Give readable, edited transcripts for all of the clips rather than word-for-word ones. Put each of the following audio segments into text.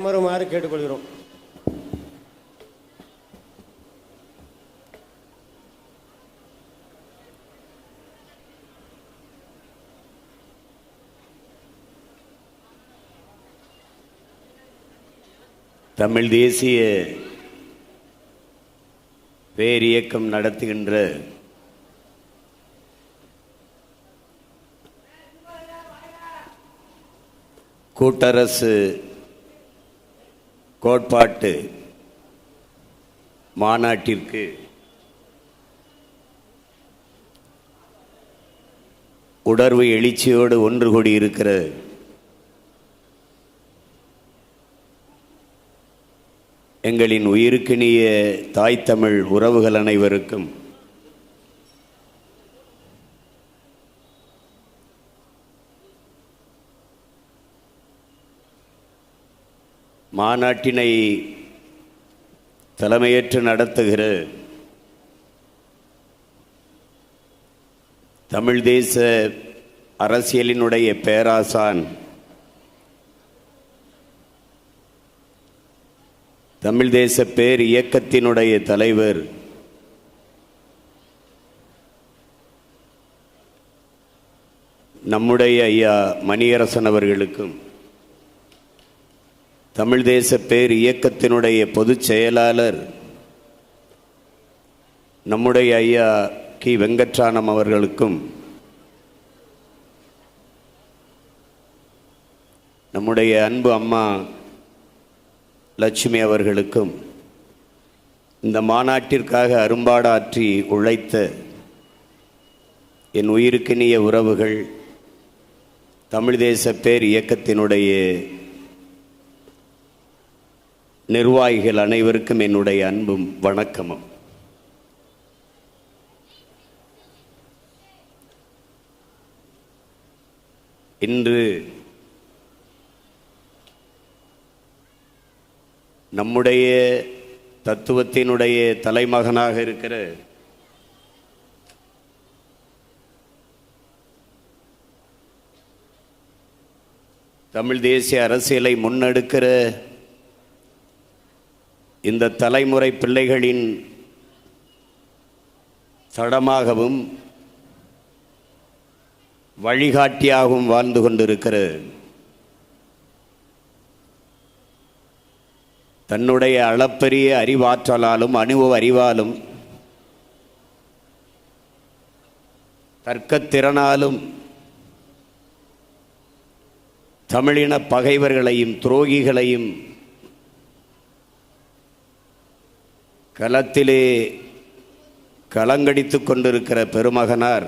அமருமாறு கேட்டுக்கொள்கிறோம். தமிழ் தேசிய பேரியக்கம் நடத்துகின்ற கூட்டரசு கோட்பாட்டு மாநாட்டிற்கு உணர்வு எழுச்சியோடு ஒன்று கூடியிருக்கிற எங்களின் உயிருக்கினிய தாய் தமிழ் உறவுகள் அனைவருக்கும் மாநாட்டினை தலைமையேற்று நடத்துகிற தமிழ் தேச அரசியலினுடைய பேராசான் தமிழ் தேச பேர் இயக்கத்தினுடைய தலைவர் நம்முடைய ஐயா மணியரசன் அவர்களுக்கும், தமிழ் தேச பேர் இயக்கத்தினுடைய பொதுச் செயலாளர் நம்முடைய ஐயா கி வெங்கட்ராமன் அவர்களுக்கும், நம்முடைய அன்பு அம்மா லட்சுமி அவர்களுக்கும், இந்த மாநாட்டிற்காக அரும்பாடாற்றி உழைத்த என் உயிருக்கினிய உறவுகள், தமிழ் தேச பேர் இயக்கத்தினுடைய நிர்வாகிகள் அனைவருக்கும் என்னுடைய அன்பும் வணக்கமும். இன்று நம்முடைய தத்துவத்தினுடைய தலைமகனாக இருக்கிற தமிழ் தேசிய அரசியலை முன்னெடுக்கிற இந்த தலைமுறை பிள்ளைகளின் தடமாகவும் வழிகாட்டியாகவும் வாழ்ந்து கொண்டிருக்கிற தன்னுடைய அளப்பரிய அறிவாற்றலாலும் அனுபவ அறிவாலும் தர்க்கத்திறனாலும் தமிழின பகைவர்களையும் துரோகிகளையும் களத்திலே களங்கடித்து கொண்டிருக்கிற பெருமகனார்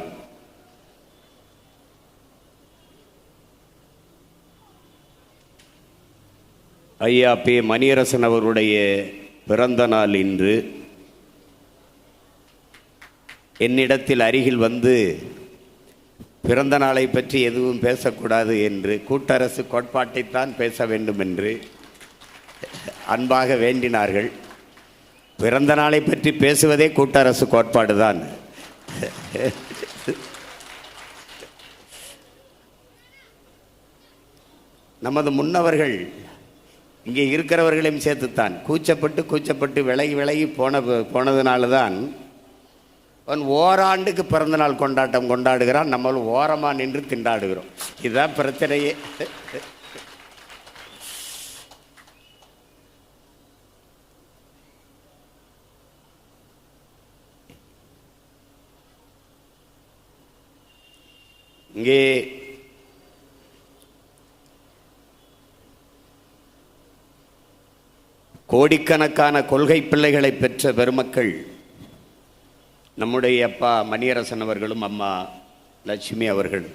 ஐயா பி மணியரசன் அவருடைய பிறந்த நாள் இன்று. என்னிடத்தில் அருகில் வந்து பிறந்த நாளை பற்றி எதுவும் பேசக்கூடாது என்று, கூட்டரசு கோட்பாட்டைத்தான் பேச வேண்டும் என்று அன்பாக வேண்டினார்கள். பிறந்த நாளை பற்றி பேசுவதே கூட்டரசு கோட்பாடு தான். நமது முன்னவர்கள் இங்கே இருக்கிறவர்களையும் சேர்த்துத்தான் கூச்சப்பட்டு விலகி போனதுனால்தான் அவன் ஓராண்டுக்கு பிறந்த நாள் கொண்டாடுகிறான். நம்மளும் ஓரமாக நின்று திண்டாடுகிறோம். இதுதான் பிரச்சனையே. இங்கே கோடிக்கணக்கான கொள்கை பிள்ளைகளை பெற்ற பெருமக்கள் நம்முடைய அப்பா மணியரசன் அவர்களும் அம்மா லட்சுமி அவர்கள்.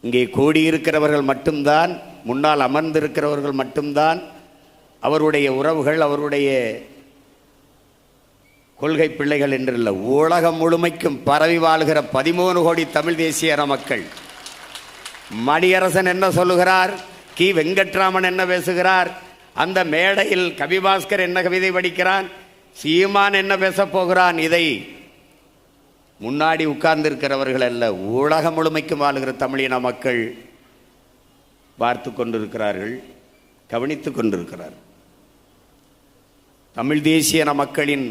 இங்கே கூடியிருக்கிறவர்கள் மட்டும்தான், முன்னால் அமர்ந்திருக்கிறவர்கள் மட்டும்தான் அவருடைய உறவுகள், அவருடைய கொள்கை பிள்ளைகள் என்றில்லை. உலகம் முழுமைக்கும் பரவி வாழ்கிற 13 கோடி தமிழ் தேசிய மக்கள். மணியரசன் என்ன சொல்லுகிறார், கி வெங்கட்ராமன் என்ன பேசுகிறார், அந்த மேடையில் கவிபாஸ்கர் என்ன கவிதை படிக்கிறான், சீமான் என்ன பேச போகிறான், இதை முன்னாடி உட்கார்ந்து இருக்கிறவர்கள் அல்ல, உலகம் முழுமைக்கும் வாழுகிற தமிழின மக்கள் பார்த்து கொண்டிருக்கிறார்கள், கவனித்து கொண்டிருக்கிறார்கள். தமிழ் தேசியன மக்களின்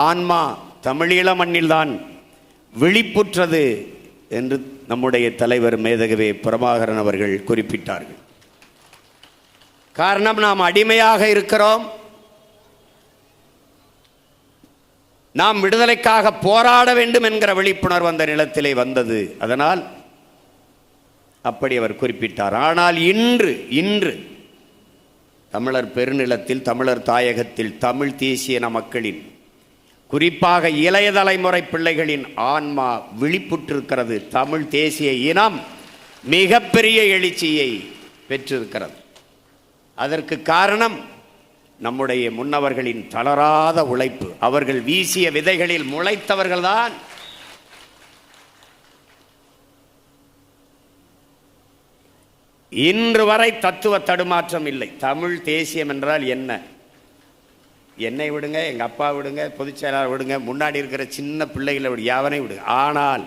ஆன்மா தமிழீழ மண்ணில்தான் விழிப்புற்றது என்று நம்முடைய தலைவர் மேதகவே பிரபாகரன் அவர்கள் குறிப்பிட்டார்கள். காரணம், நாம் அடிமையாக இருக்கிறோம். நாம் விடுதலைக்காக போராட வேண்டும் என்கிற விழிப்புணர்வு அந்த நிலத்திலே வந்தது. அதனால் அப்படி அவர் குறிப்பிட்டார். ஆனால் இன்று தமிழர் பெருநிலத்தில், தமிழர் தாயகத்தில் தமிழ் தேசியன மக்களின், குறிப்பாக இளைய தலைமுறை பிள்ளைகளின் ஆன்மா விழிப்புற்றிருக்கிறது. தமிழ் தேசிய இனம் மிகப்பெரிய எழுச்சியை பெற்றிருக்கிறது. அதற்கு காரணம் நம்முடைய முன்னவர்களின் தளராத உழைப்பு. அவர்கள் வீசிய விதைகளில் முளைத்தவர்கள்தான் இன்று வரை தத்துவ தடுமாற்றம் இல்லை. தமிழ் தேசியம் என்றால் என்ன? என்னை விடுங்க, எங்க அப்பா விடுங்க, பொதுச் செயலாளர் விடுங்க, முன்னாடி இருக்கிற சின்ன பிள்ளைகளை விடு, யாவனை விடுங்க. ஆனால்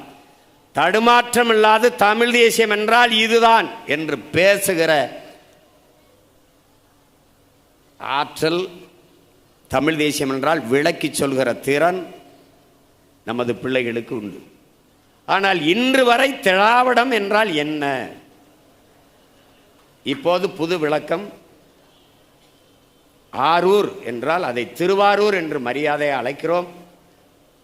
தடுமாற்றம் இல்லாது தமிழ் தேசியம் என்றால் இதுதான் என்று பேசுகிற ஆற்றல், தமிழ் தேசியம் என்றால் விளக்கி சொல்கிற திறன் நமது பிள்ளைகளுக்கு உண்டு. ஆனால் இன்று வரை திராவிடம் என்றால் என்ன? இப்போது புது விளக்கம். ஆரூர் என்றால் அதை திருவாரூர் என்று மரியாதையை அழைக்கிறோம்.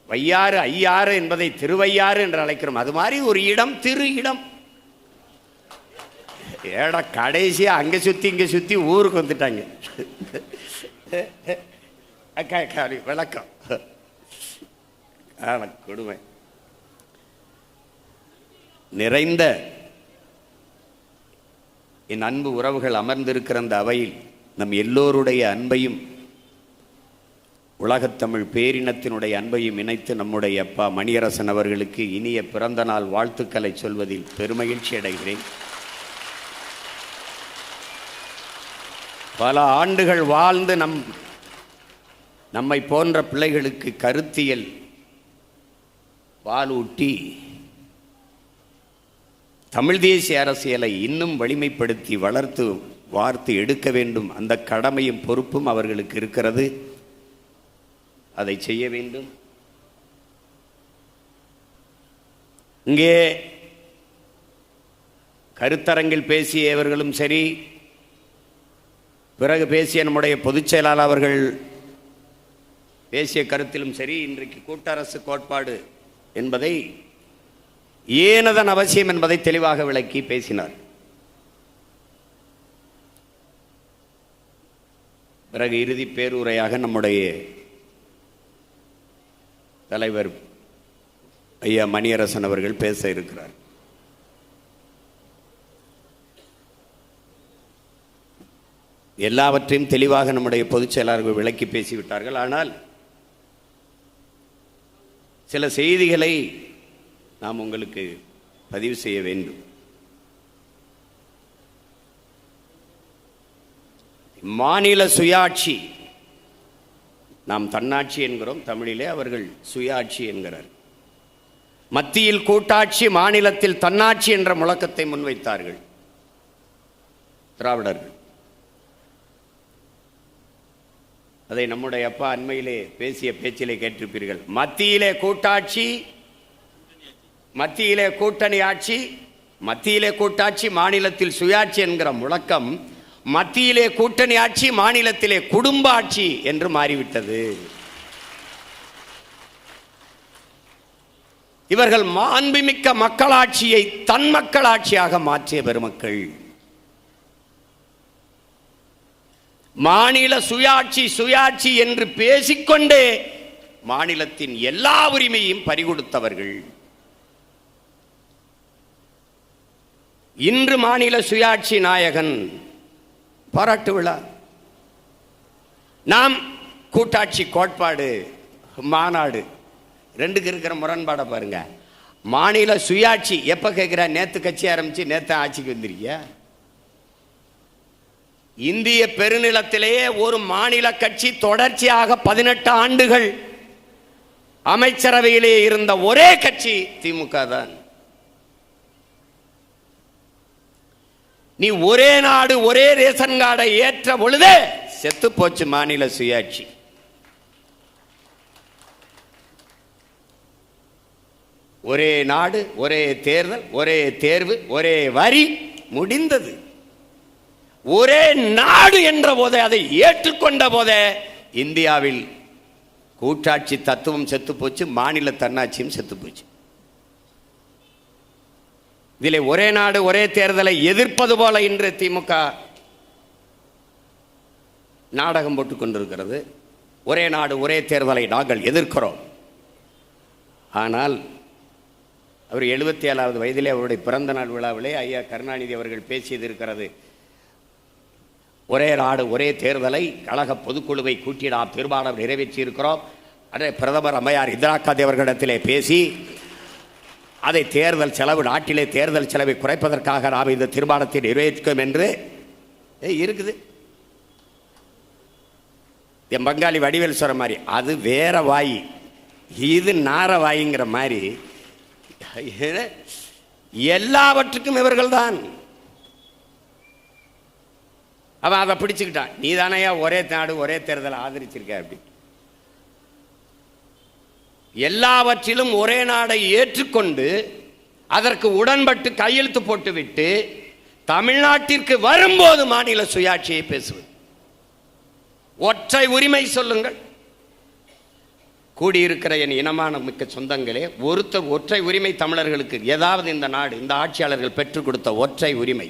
வையாறு ஐயாறு என்பதை திருவையாறு என்று அழைக்கிறோம். அது மாதிரி ஒரு இடம் திரு இடம். ஏடா கடைசியா அங்க சுத்தி இங்க சுத்தி ஊருக்கு வந்துட்டாங்க. விளக்கம் கொடுமை நிறைந்த என் அன்பு உறவுகள் அமர்ந்திருக்கிற அந்த அவையில் நம் எல்லோருடைய அன்பையும், உலகத்தமிழ் பேரினத்தினுடைய அன்பையும் இணைத்து நம்முடைய அப்பா மணியரசன் அவர்களுக்கு இனிய பிறந்த நாள் வாழ்த்துக்களை சொல்வதில் பெருமகிழ்ச்சி அடைகிறேன். பல ஆண்டுகள் வாழ்ந்து நம்மை போன்ற பிள்ளைகளுக்கு கருத்தியல் பாலூட்டி தமிழ் தேசிய அரசியலை இன்னும் வலிமைப்படுத்தி வளர்த்து வார்த்து எடுக்க வேண்டும். அந்த கடமையும் பொறுப்பும் அவர்களுக்கு இருக்கிறது. அதை செய்ய வேண்டும். இங்கே கருத்தரங்கில் பேசியவர்களும் சரி, பிறகு பேசிய நம்முடைய பொதுச் செயலாளர் அவர்கள் பேசிய கருத்திலும் சரி, இன்றைக்கு கூட்டரசு கோட்பாடு என்பதை ஏனதன் அவசியம் என்பதை தெளிவாக விளக்கி பேசினார். பிறகு இறுதி பேருரையாக நம்முடைய தலைவர் ஐயா மணியரசன் அவர்கள் பேச இருக்கிறார். எல்லாவற்றையும் தெளிவாக நம்முடைய பொதுச் செயலாளர்கள் விளக்கி பேசிவிட்டார்கள். ஆனால் சில செய்திகளை நாம் உங்களுக்கு பதிவு செய்ய வேண்டும். மாநில சுயாட்சி, நாம் தன்னாட்சி என்கிறோம் தமிழிலே, அவர்கள் சுயாட்சி என்கிறார். மத்தியில் கூட்டாட்சி, மாநிலத்தில் தன்னாட்சி என்ற முழக்கத்தை முன்வைத்தார்கள் திராவிடர்கள். அதை நம்முடைய அப்பா அண்மையிலே பேசிய பேச்சிலே கேட்டிருப்பீர்கள். மத்தியிலே கூட்டாட்சி, மத்தியிலே கூட்டணி ஆட்சி, மத்தியிலே கூட்டாட்சி, மாநிலத்தில் சுயாட்சி என்கிற முழக்கம் மத்தியிலே கூட்டணி ஆட்சி, மாநிலத்திலே குடும்ப ஆட்சி என்று மாறிவிட்டது. இவர்கள் மாண்புமிக்க மக்களாட்சியை தன் மக்களாட்சியாக மாற்றிய பெருமக்கள். மாநில சுயாட்சி சுயாட்சி என்று பேசிக்கொண்டே மாநிலத்தின் எல்லா உரிமையும் பறிகொடுத்தவர்கள். இன்று மாநில சுயாட்சி நாயகன் பாராட்டு விழா. நாம் கூட்டாட்சி கோட்பாடு மாநாடு ரெண்டுக்கு இருக்கிற முரண்பாடை பாருங்க. மாநில சுயாட்சி எப்ப கேட்கிற? நேத்து கட்சி ஆரம்பிச்சு நேத்து ஆட்சிக்கு வந்திருக்கியா? இந்திய பெருநிலத்திலேயே ஒரு மாநில கட்சி தொடர்ச்சியாக 18 ஆண்டுகள் அமைச்சரவையிலே இருந்த ஒரே கட்சி திமுக தான். நீ ஒரே நாடு ஒரே ரேஷன் கார்டை ஏற்ற பொழுதே செத்து போச்சு மாநில சுயாட்சி. ஒரே நாடு ஒரே தேர்தல் ஒரே தேர்வு ஒரே வரி முடிந்தது. ஒரே நாடு என்ற போதே, அதை ஏற்றுக்கொண்ட போதே இந்தியாவில் கூட்டாட்சி தத்துவம் செத்து போச்சு, மாநில தன்னாட்சியும் செத்து போச்சு. இதிலே ஒரே நாடு ஒரே தேர்தலை எதிர்ப்பது போல இன்று திமுக நாடகம் போட்டுக் கொண்டிருக்கிறது. ஒரே நாடு ஒரே தேர்தலை நாங்கள் எதிர்க்கிறோம். ஆனால் அவர் 77வது வயதிலே அவருடைய பிறந்த நாள் விழாவிலே ஐயா கருணாநிதி அவர்கள் பேசியது இருக்கிறது. ஒரே நாடு ஒரே தேர்தலை கழக பொதுக்குழுவை கூட்டி நாம் தீர்மானம் நிறைவேற்றி இருக்கிறோம். அதே பிரதமர் அம்மையார் இந்திரா காந்தி அவர்களிடத்திலே பேசி அதை தேர்தல் செலவு, நாட்டிலே தேர்தல் செலவை குறைப்பதற்காக நாம் இந்த தீர்மானத்தை நிறைவேற்றும் என்று இருக்குது. என் பங்காளி வடிவேல் சொல்ற மாதிரி அது வேற வாய், இது நார வாய்ங்கிற மாதிரி எல்லாவற்றுக்கும் இவர்கள் தான். அவன் அதை பிடிச்சுக்கிட்டான். நீ தானையா ஒரே நாடு ஒரே தேர்தலை ஆதரிச்சிருக்க. அப்படி எல்லாவற்றிலும் ஒரே நாடை ஏற்றுக்கொண்டு அதற்கு உடன்பட்டு கையெழுத்து போட்டுவிட்டு தமிழ்நாட்டிற்கு வரும்போது மாநில சுயாட்சியை பேசுவது. ஒற்றை உரிமை சொல்லுங்கள். கூடியிருக்கிற என் இனமான மிக்க சொந்தங்களே, ஒற்றை உரிமை தமிழர்களுக்கு ஏதாவது இந்த நாடு, இந்த ஆட்சியாளர்கள் பெற்றுக் கொடுத்த ஒற்றை உரிமை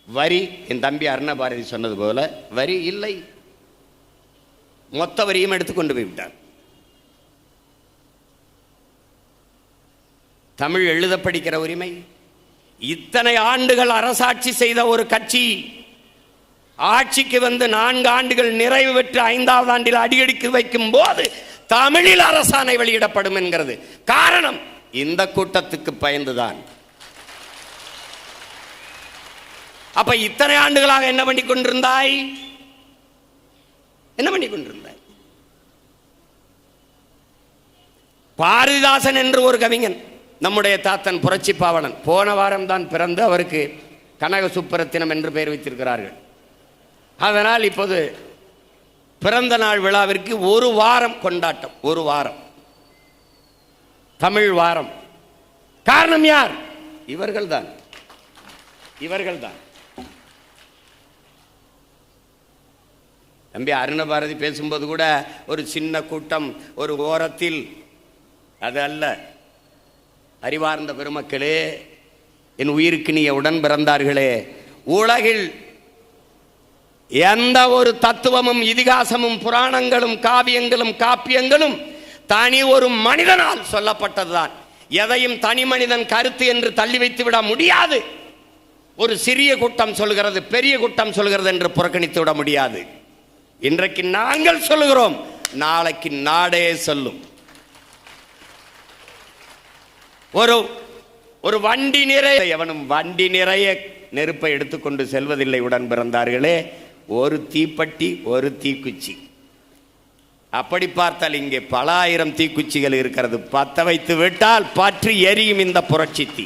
வரி. என் தம்பி அருணபாரதி சொன்னது போல வரி இல்லை, மொத்த வரியும் எடுத்துக்கொண்டு போய்விட்டார். தமிழ் எழுத படிக்கிற உரிமை. இத்தனை ஆண்டுகள் அரசாட்சி செய்த ஒரு கட்சி ஆட்சிக்கு வந்து 4 ஆண்டுகள் நிறைவு பெற்று 5வது ஆண்டில் அடியெடுத்து வைக்கும் போது தமிழில் அரசாணை வெளியிடப்படும் என்கிறது. காரணம் இந்த கூட்டத்துக்கு பயந்துதான். அப்ப இத்தனை ஆண்டுகளாக என்ன பண்ணி கொண்டிருந்தாய்? என்ன பண்ணி கொண்டிருந்தாய்? பாரதிதாசன் என்று ஒரு கவிஞன், நம்முடைய தாத்தன் புரட்சி பாவலன், போன வாரம் தான் பிறந்து அவருக்கு கனக சுப்பரத்தினம் என்று பெயர் வைத்திருக்கிறார்கள். அதனால் இப்போது பிறந்த நாள் விழாவிற்கு 1 வாரம் கொண்டாட்டம். 1 வாரம் தமிழ் வாரம். காரணம் யார்? இவர்கள்தான். இவர்கள்தான். தம்பி அருணபாரதி பேசும்போது கூட ஒரு சின்ன கூட்டம் ஒரு ஓரத்தில், அது அல்ல. அறிவார்ந்த பெருமக்களே, என் உயிருக்கு நீ உடன் பிறந்தார்களே, உலகில் எந்த ஒரு தத்துவமும் இதிகாசமும் புராணங்களும் காவியங்களும் காப்பியங்களும் தனி ஒரு மனிதனால் சொல்லப்பட்டதுதான். எதையும் தனி மனிதன் கருத்து என்று தள்ளி வைத்து விட முடியாது. ஒரு சிறிய கூட்டம் சொல்கிறது, பெரிய கூட்டம் சொல்கிறது என்று புறக்கணித்து விட முடியாது. இன்றைக்கு நாங்கள் சொல்லுகிறோம், நாளைக்கு நாடே சொல்லும். ஒரு வண்டி நிறைய, எவனும் வண்டி நிறைய நெருப்பை எடுத்துக்கொண்டு செல்வதில்லை உடன் பிறந்தார்களே. ஒரு தீப்பெட்டி ஒரு தீக்குச்சி. அப்படி பார்த்தால் இங்கே பல ஆயிரம் தீக்குச்சிகள் இருக்கிறது. பத்த வைத்து விட்டால் பற்றி எரியும் இந்த புரட்சி தீ.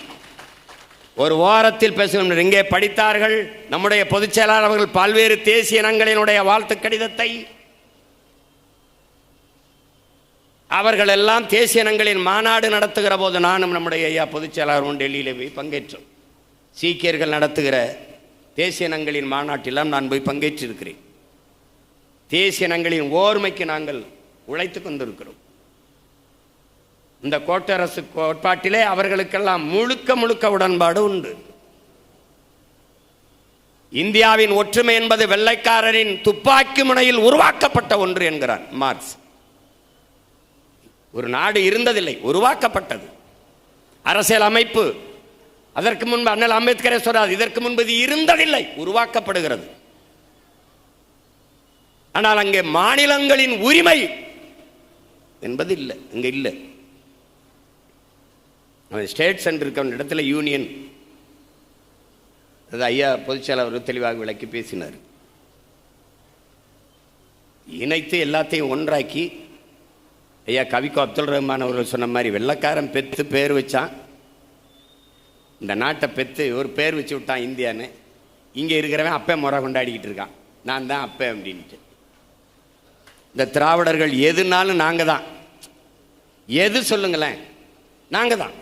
ஒரு ஓரத்தில் பேசுகின்ற இங்கே படித்தார்கள் நம்முடைய பொதுச் செயலாளர் அவர்கள் பல்வேறு தேசிய இனங்களினுடைய வாழ்த்து கடிதத்தை. அவர்கள் எல்லாம் தேசிய இனங்களின் மாநாடு நடத்துகிற போது நானும் நம்முடைய ஐயா பொதுச் செயலாளரும் டெல்லியில் போய் பங்கேற்றோம். சீக்கியர்கள் நடத்துகிற தேசிய இனங்களின் மாநாட்டிலாம் நான் போய் பங்கேற்றிருக்கிறேன். தேசிய இனங்களின் ஓர்மைக்கு நாங்கள் உழைத்துக் கொண்டிருக்கிறோம். இந்த கோட்டரசு கோட்பாட்டிலே அவர்களுக்கெல்லாம் முழுக்க உடன்பாடு உண்டு. இந்தியாவின் ஒற்றுமை என்பது வெள்ளைக்காரரின் துப்பாக்கி முனையில் உருவாக்கப்பட்ட ஒன்று என்கிறான் மார்க்ஸ். ஒரு நாடு இருந்ததில்லை, உருவாக்கப்பட்டது. அரசியல் அமைப்பு அதற்கு முன்பு அண்ணல் அம்பேத்கரே சொல்றார், இதற்கு முன்பு இது இருந்ததில்லை, உருவாக்கப்படுகிறது. ஆனால் அங்கே மாநிலங்களின் உரிமை என்பது இல்லை, இங்க இல்லை. ஸ்டேட்ஸ் என்று இருக்க இடத்துல யூனியன், அது ஐயா பொதுச்செயலாளர் தெளிவாக விளக்கி பேசினார். இணைத்து எல்லாத்தையும் ஒன்றாக்கி ஐயா கவிக்கோ அப்துல் ரஹ்மான் அவர்கள் சொன்ன மாதிரி வெள்ளைக்காரன் பெற்று பேர் வச்சான், இந்த நாட்டை பெற்று ஒரு பேர் வச்சு விட்டான் இந்தியான்னு. இங்கே இருக்கிறவன் அப்பே முறை கொண்டாடிக்கிட்டு இருக்கான், நான் தான் அப்பே அப்படின்ட்டு. இந்த திராவிடர்கள் எதுனாலும் நாங்கள் தான், எது சொல்லுங்களேன் நாங்கள் தான்.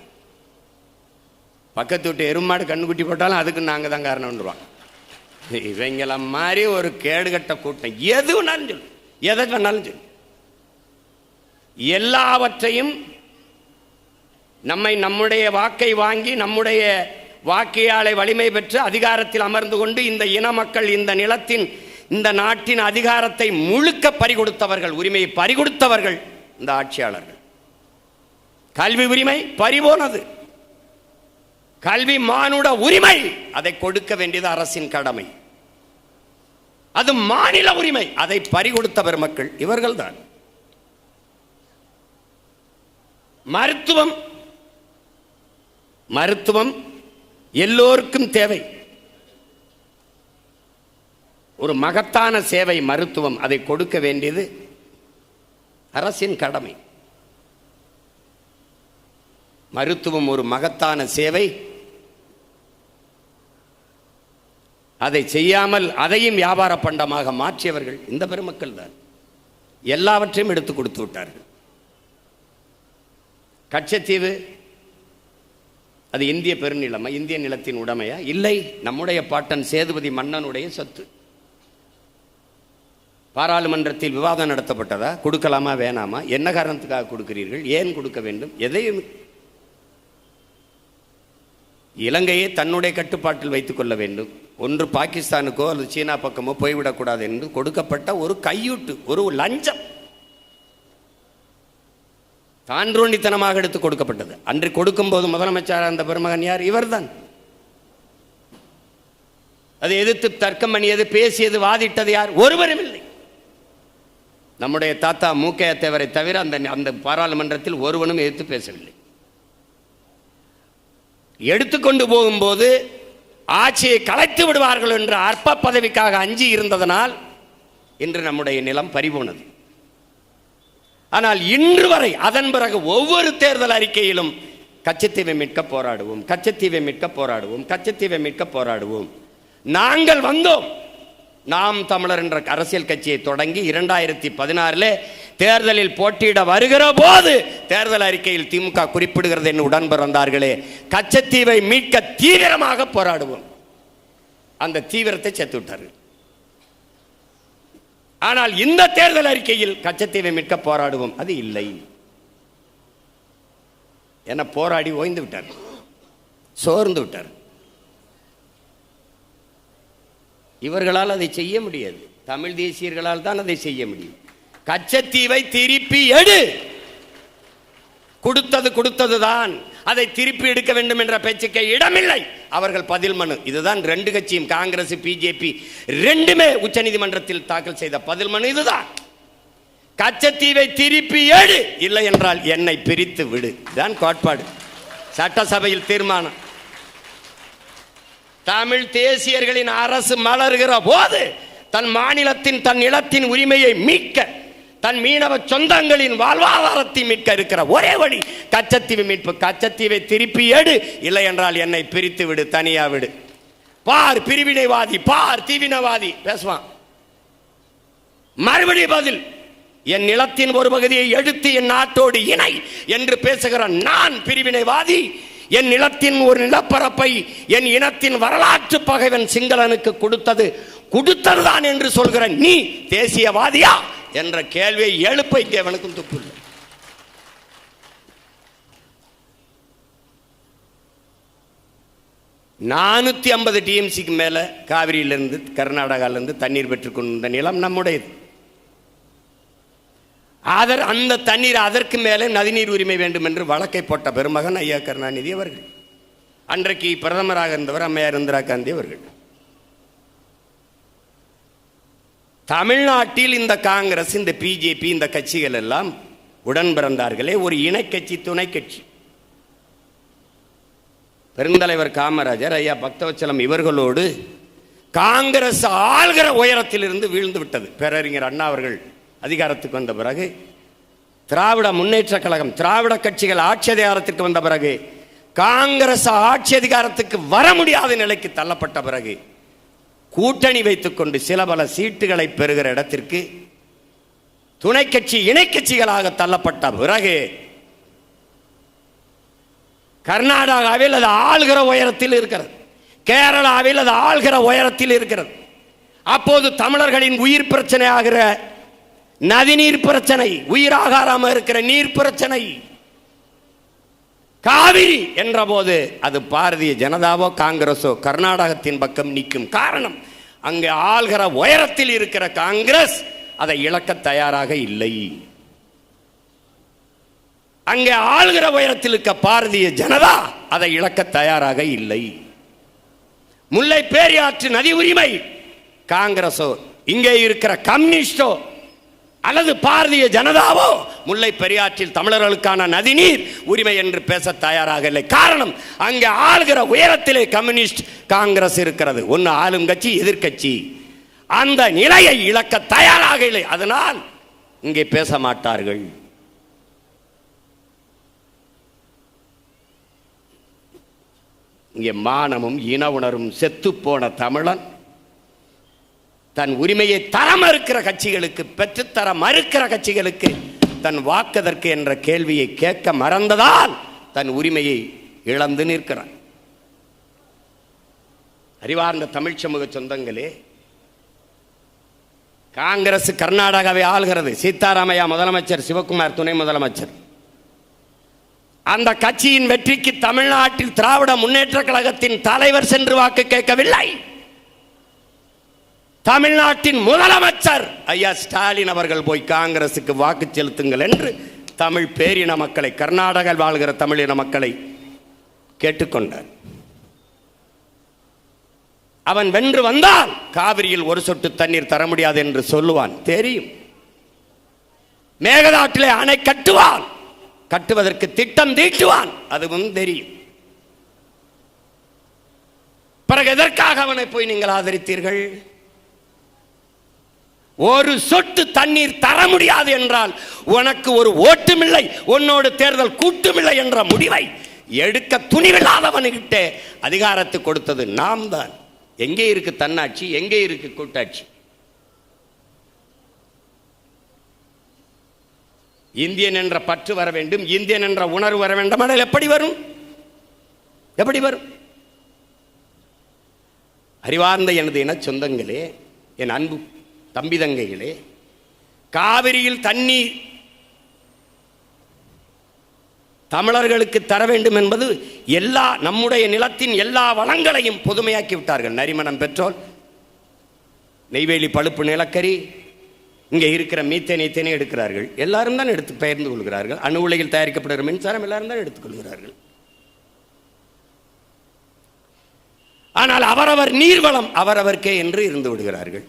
பக்கத்து விட்டு எருமாடு கண்ணுக்குட்டி போட்டாலும் அதுக்கு நாங்கள் தான் காரணம்ன்றுவான். இவங்கள மாதிரி ஒரு கேடுகட்ட கூட்டம் எது வேணாலும் சொல்லு, எதை வேணாலும் சொல்லு, எல்லாவற்றையும் நம்முடைய வாக்கை வாங்கி நம்முடைய வாக்கையாளை வலிமை பெற்று அதிகாரத்தில் அமர்ந்து கொண்டு இந்த இன மக்கள் இந்த நிலத்தின் இந்த நாட்டின் அதிகாரத்தை முழுக்க பறிகொடுத்தவர்கள், உரிமையை பறிகொடுத்தவர்கள் இந்த ஆட்சியாளர்கள். கல்வி உரிமை பறிபோனது, கல்வி மானுட உரிமை, அதை கொடுக்க வேண்டியது அரசின் கடமை. அது மாநில உரிமை, அதை பறிகொடுத்தவர் மக்கள் இவர்கள்தான். மருத்துவம் எல்லோருக்கும் தேவை, ஒரு மகத்தான சேவை மருத்துவம், அதை கொடுக்க வேண்டியது அரசின் கடமை. மருத்துவம் ஒரு மகத்தான சேவை, அதை செய்யாமல் அதையும் வியாபார பண்டமாக மாற்றியவர்கள் இந்த பெருமக்கள் தான். எல்லாவற்றையும் எடுத்து கொடுத்து விட்டார்கள். கச்சத்தீவு அது இந்திய பெருநிலமா, இந்திய நிலத்தின் உடைமையா? இல்லை, நம்முடைய பாட்டன் சேதுபதி மன்னனுடைய சொத்து. பாராளுமன்றத்தில் விவாதம் நடத்தப்பட்டதா? கொடுக்கலாமா வேணாமா? என்ன காரணத்துக்காக கொடுக்கிறீர்கள்? ஏன் கொடுக்க வேண்டும்? எதையும் இலங்கையை தன்னுடைய கட்டுப்பாட்டில் வைத்துக் கொள்ள வேண்டும், ஒன்று பாகிஸ்தானுக்கோ அல்லது சீனா பக்கமோ போய்விடக்கூடாது என்று கொடுக்கப்பட்ட ஒரு கையூட்டு, ஒரு லஞ்சம், தான்றோண்டித்தனமாக எடுத்து கொடுக்கப்பட்டது. அன்று கொடுக்கும்போது முதலமைச்சர் அந்த பெருமகன் யார்? இவர்தான். அதை எதிர்த்து தர்க்கம் பண்ணியது, பேசியது, வாதிட்டது யார்? ஒருவரும் இல்லை. நம்முடைய தாத்தா மூக்கைய தேவரை தவிர அந்த பாராளுமன்றத்தில் ஒருவனும் எதிர்த்து பேசவில்லை. எடுத்துக்கொண்டு போகும்போது ஆட்சியை கலைத்து விடுவார்கள் என்ற அற்ப பதவிக்காக அஞ்சி இருந்ததனால் இன்று நம்முடைய நிலம் பறிபோனது. ஆனால் இன்று வரை அதன் பிறகு ஒவ்வொரு தேர்தல் அறிக்கையிலும் கச்சத்தீவை மீட்க போராடுவோம், கச்சத்தீவை மீட்க போராடுவோம், கச்சத்தீவை மீட்க போராடுவோம். நாங்கள் வந்தோம், நாம் தமிழர் என்ற அரசியல் கட்சியை தொடங்கி 2016 தேர்தலில் போட்டியிட வருகிற போது தேர்தல் அறிக்கையில் திமுக குறிப்பிடுகிறது என்று உடன் பிறந்தார்களே, கச்சத்தீவை மீட்க தீவிரமாக போராடுவோம். அந்த தீவிரத்தை சேர்த்து விட்டார்கள். ஆனால் இந்த தேர்தல் அறிக்கையில் கச்சத்தீவை மீட்க போராடுவோம் அது இல்லை. என போராடி ஓய்ந்து விட்டார், சோர்ந்து விட்டார். இவர்களால் அதை செய்ய முடியாது, தமிழ் தேசியர்களால் தான் அதை செய்ய முடியும். கச்சத்தீவை திருப்பி எடு, கொடுத்ததுதான், அதை திருப்பி எடுக்க வேண்டும் என்ற பேச்சுக்கே இடமில்லை. அவர்கள் பதில் மனு, இதுதான் ரெண்டு கட்சியும் காங்கிரஸ் பிஜேபி ரெண்டுமே உச்சநீதிமன்றத்தில் தாக்கல் செய்த பதில் மனு இதுதான். கச்சத்தீவை திருப்பி எடு, இல்லை என்றால் என்னை பிரித்து விடு, தான் கோட்பாடு. சட்டசபையில் தீர்மானம். தமிழ் தேசியர்களின் அரசு மலர்கிற போது தன் மாநிலத்தின் தன் நிலத்தின் உரிமையை மீட்க, தன் மீனவ சொந்தங்களின் வாழ்வாதாரத்தை மீட்க இருக்கிற ஒரே வழி கச்சத்தீவு மீட்பு. கச்சத்தீவை திருப்பி எடு, இல்லை என்றால் என்னை பிரித்து விடு, தனியா விடு. பார் பிரிவினைவாதி, பார் தீவினவாதி பேசுவான். மறுபடி பதில், என் நிலத்தின் ஒரு பகுதியை எடுத்து என் நாட்டோடு இணை என்று பேசுகிற நான் பிரிவினைவாதி. என் நிலத்தின் ஒரு நிலப்பரப்பை என் இனத்தின் வரலாற்று பகைவன் சிங்களனுக்கு கொடுத்ததுதான் என்று சொல்கிற நீ தேசியவாதியா என்ற கேள்வியை எழுப்ப இங்கே அவனுக்கும் துப்பு இல்லை. நானூத்தி 50 டிஎம்சிக்கு மேல காவிரியிலிருந்து கர்நாடகாவிலிருந்து தண்ணீர் பெற்றுக்கொண்ட நிலம் நம்முடையது. அந்த தண்ணீர் அதற்கு மேலே நதிநீர் உரிமை வேண்டும் என்று வழக்கை போட்ட பெருமகன் ஐயா கருணாநிதி அவர்கள், அன்றைக்கு பிரதமராக இருந்தவர் அம்மையார் இந்திரா காந்தி அவர்கள். தமிழ்நாட்டில் இந்த காங்கிரஸ், இந்த பிஜேபி, இந்த கட்சிகள் எல்லாம் உடன் பிறந்தார்களே, ஒரு இணை கட்சி, துணை கட்சி. பெருந்தலைவர் காமராஜர், ஐயா பக்தவச்சலம் இவர்களோடு காங்கிரஸ் ஆள்கிற உயரத்தில் இருந்து வீழ்ந்து விட்டது. பேரறிஞர் அண்ணா அவர்கள் அதிகாரத்துக்கு வந்த பிறகு திராவிட முன்னேற்ற கழகம், திராவிட கட்சிகள் ஆட்சி அதிகாரத்திற்கு வந்த பிறகு, காங்கிரஸ் ஆட்சி அதிகாரத்துக்கு வர முடியாத நிலைக்கு தள்ளப்பட்ட பிறகு, கூட்டணி வைத்துக் கொண்டு சில பல சீட்டுகளை பெறுகிற இடத்திற்கு துணை கட்சி இணை கட்சிகளாக தள்ளப்பட்ட பிறகு, கர்நாடகாவில் அது ஆள்கிற உயரத்தில் இருக்கிறது, கேரளாவில் அது ஆள்கிற உயரத்தில் இருக்கிறது. அப்போது தமிழர்களின் உயிர் பிரச்சனை ஆகிற நதிநீர் பிரச்சனை, உயிராகாராம இருக்கிற நீர் பிரச்சனை, காவிரி என்ற போது அது பாரதிய ஜனதாவோ காங்கிரஸோ கர்நாடகத்தின் பக்கம் நிற்கும். காரணம், அங்கே ஆள்கிற உயரத்தில் இருக்கிற காங்கிரஸ் அதை இழக்க தயாராக இல்லை. அங்கே ஆள்கிற உயரத்தில் இருக்க பாரதிய ஜனதா அதை இழக்க தயாராக இல்லை. முல்லை பெரியாற்று நதி உரிமை காங்கிரஸோ இங்கே இருக்கிற கம்யூனிஸ்டோ அல்லது பாரதிய ஜனதாவோ முல்லை பெரியாற்றில் தமிழர்களுக்கான நதிநீர் உரிமை என்று பேச தயாராக இல்லை. காரணம், அங்கே ஆளுகிற உயரத்திலே கம்யூனிஸ்ட் காங்கிரஸ் இருக்கிறது. ஒன்று ஆளும் கட்சி, எதிர்கட்சி. அந்த நிலையை இழக்க தயாராக இல்லை. அதனால் இங்கே பேச மாட்டார்கள். இங்கே மானமும் இன உணர்வும் செத்து போன தமிழன் தன் உரிமையை தர மறுக்கிற கட்சிகளுக்கு, பெற்றுத்தர மறுக்கிற கட்சிகளுக்கு தன் வாக்கதற்கு என்ற கேள்வியை கேட்க மறந்ததால் தன் உரிமையை இழந்து நிற்கிறான். அறிவார்ந்த தமிழ் சமூக சொந்தங்களே, காங்கிரஸ் கர்நாடகாவை ஆள்கிறது. சீதாராமையா முதலமைச்சர், சிவகுமார் துணை முதலமைச்சர். அந்த கட்சியின் வெற்றிக்கு தமிழ்நாட்டில் திராவிட முன்னேற்ற கழகத்தின் தலைவர் சென்று வாக்கு கேட்கவில்லை. தமிழ்நாட்டின் முதலமைச்சர் ஐயா ஸ்டாலின் அவர்கள் போய் காங்கிரசுக்கு வாக்கு செலுத்துங்கள் என்று தமிழ் பேரின மக்களை, கர்நாடகாவில் வாழ்கிற தமிழின மக்களை கேட்டுக்கொண்டார். அவன் வென்று வந்தால் காவிரியில் ஒரு சொட்டு தண்ணீர் தர முடியாது என்று சொல்லுவான், தெரியும். மேகதாட்டிலே அணை கட்டுவான், கட்டுவதற்கு திட்டம் தீட்டுவான், அதுவும் தெரியும். பிறகு எதற்காக அவனை போய் நீங்கள் ஆதரித்தீர்கள்? ஒரு சொட்டு தண்ணீர் தர முடியாது என்றால் உனக்கு ஒரு ஓட்டுமில்லை, உன்னோடு தேர்தல் கூட்டுமில்லை என்ற முடிவை எடுக்க துணிவில்லாதவனுக்கிட்ட அதிகாரத்தை கொடுத்தது நாம் தான். எங்கே இருக்கு தன்னாட்சி? எங்கே இருக்கு கூட்டாட்சி? இந்தியன் என்ற பற்று வர வேண்டும், இந்தியன் என்ற உணர்வு வர வேண்டும். ஆனால் எப்படி வரும்? எப்படி வரும்? அறிவார்ந்த எனது இன சொந்தங்களே, என் அன்பு தம்பி தங்கைகளே, காவிரியில் தண்ணீர் தமிழர்களுக்கு தர வேண்டும் என்பது எல்லா நம்முடைய நிலத்தின் எல்லா வளங்களையும் பொதுமையாக்கி விட்டார்கள். நரிமணம் பெட்ரோல், நெய்வேலி பழுப்பு நிலக்கரி, இங்கே இருக்கிற மீத்தேனை எடுக்கிறார்கள். எல்லாரும் தான் எடுத்து பெயர்ந்து கொள்கிறார்கள். அணு உலையில் தயாரிக்கப்படுகிற மின்சாரம் எல்லாரும் தான் எடுத்துக்கொள்கிறார்கள். ஆனால் அவரவர் நீர்வளம் அவரவர்க்கே என்று இருந்து விடுகிறார்கள்.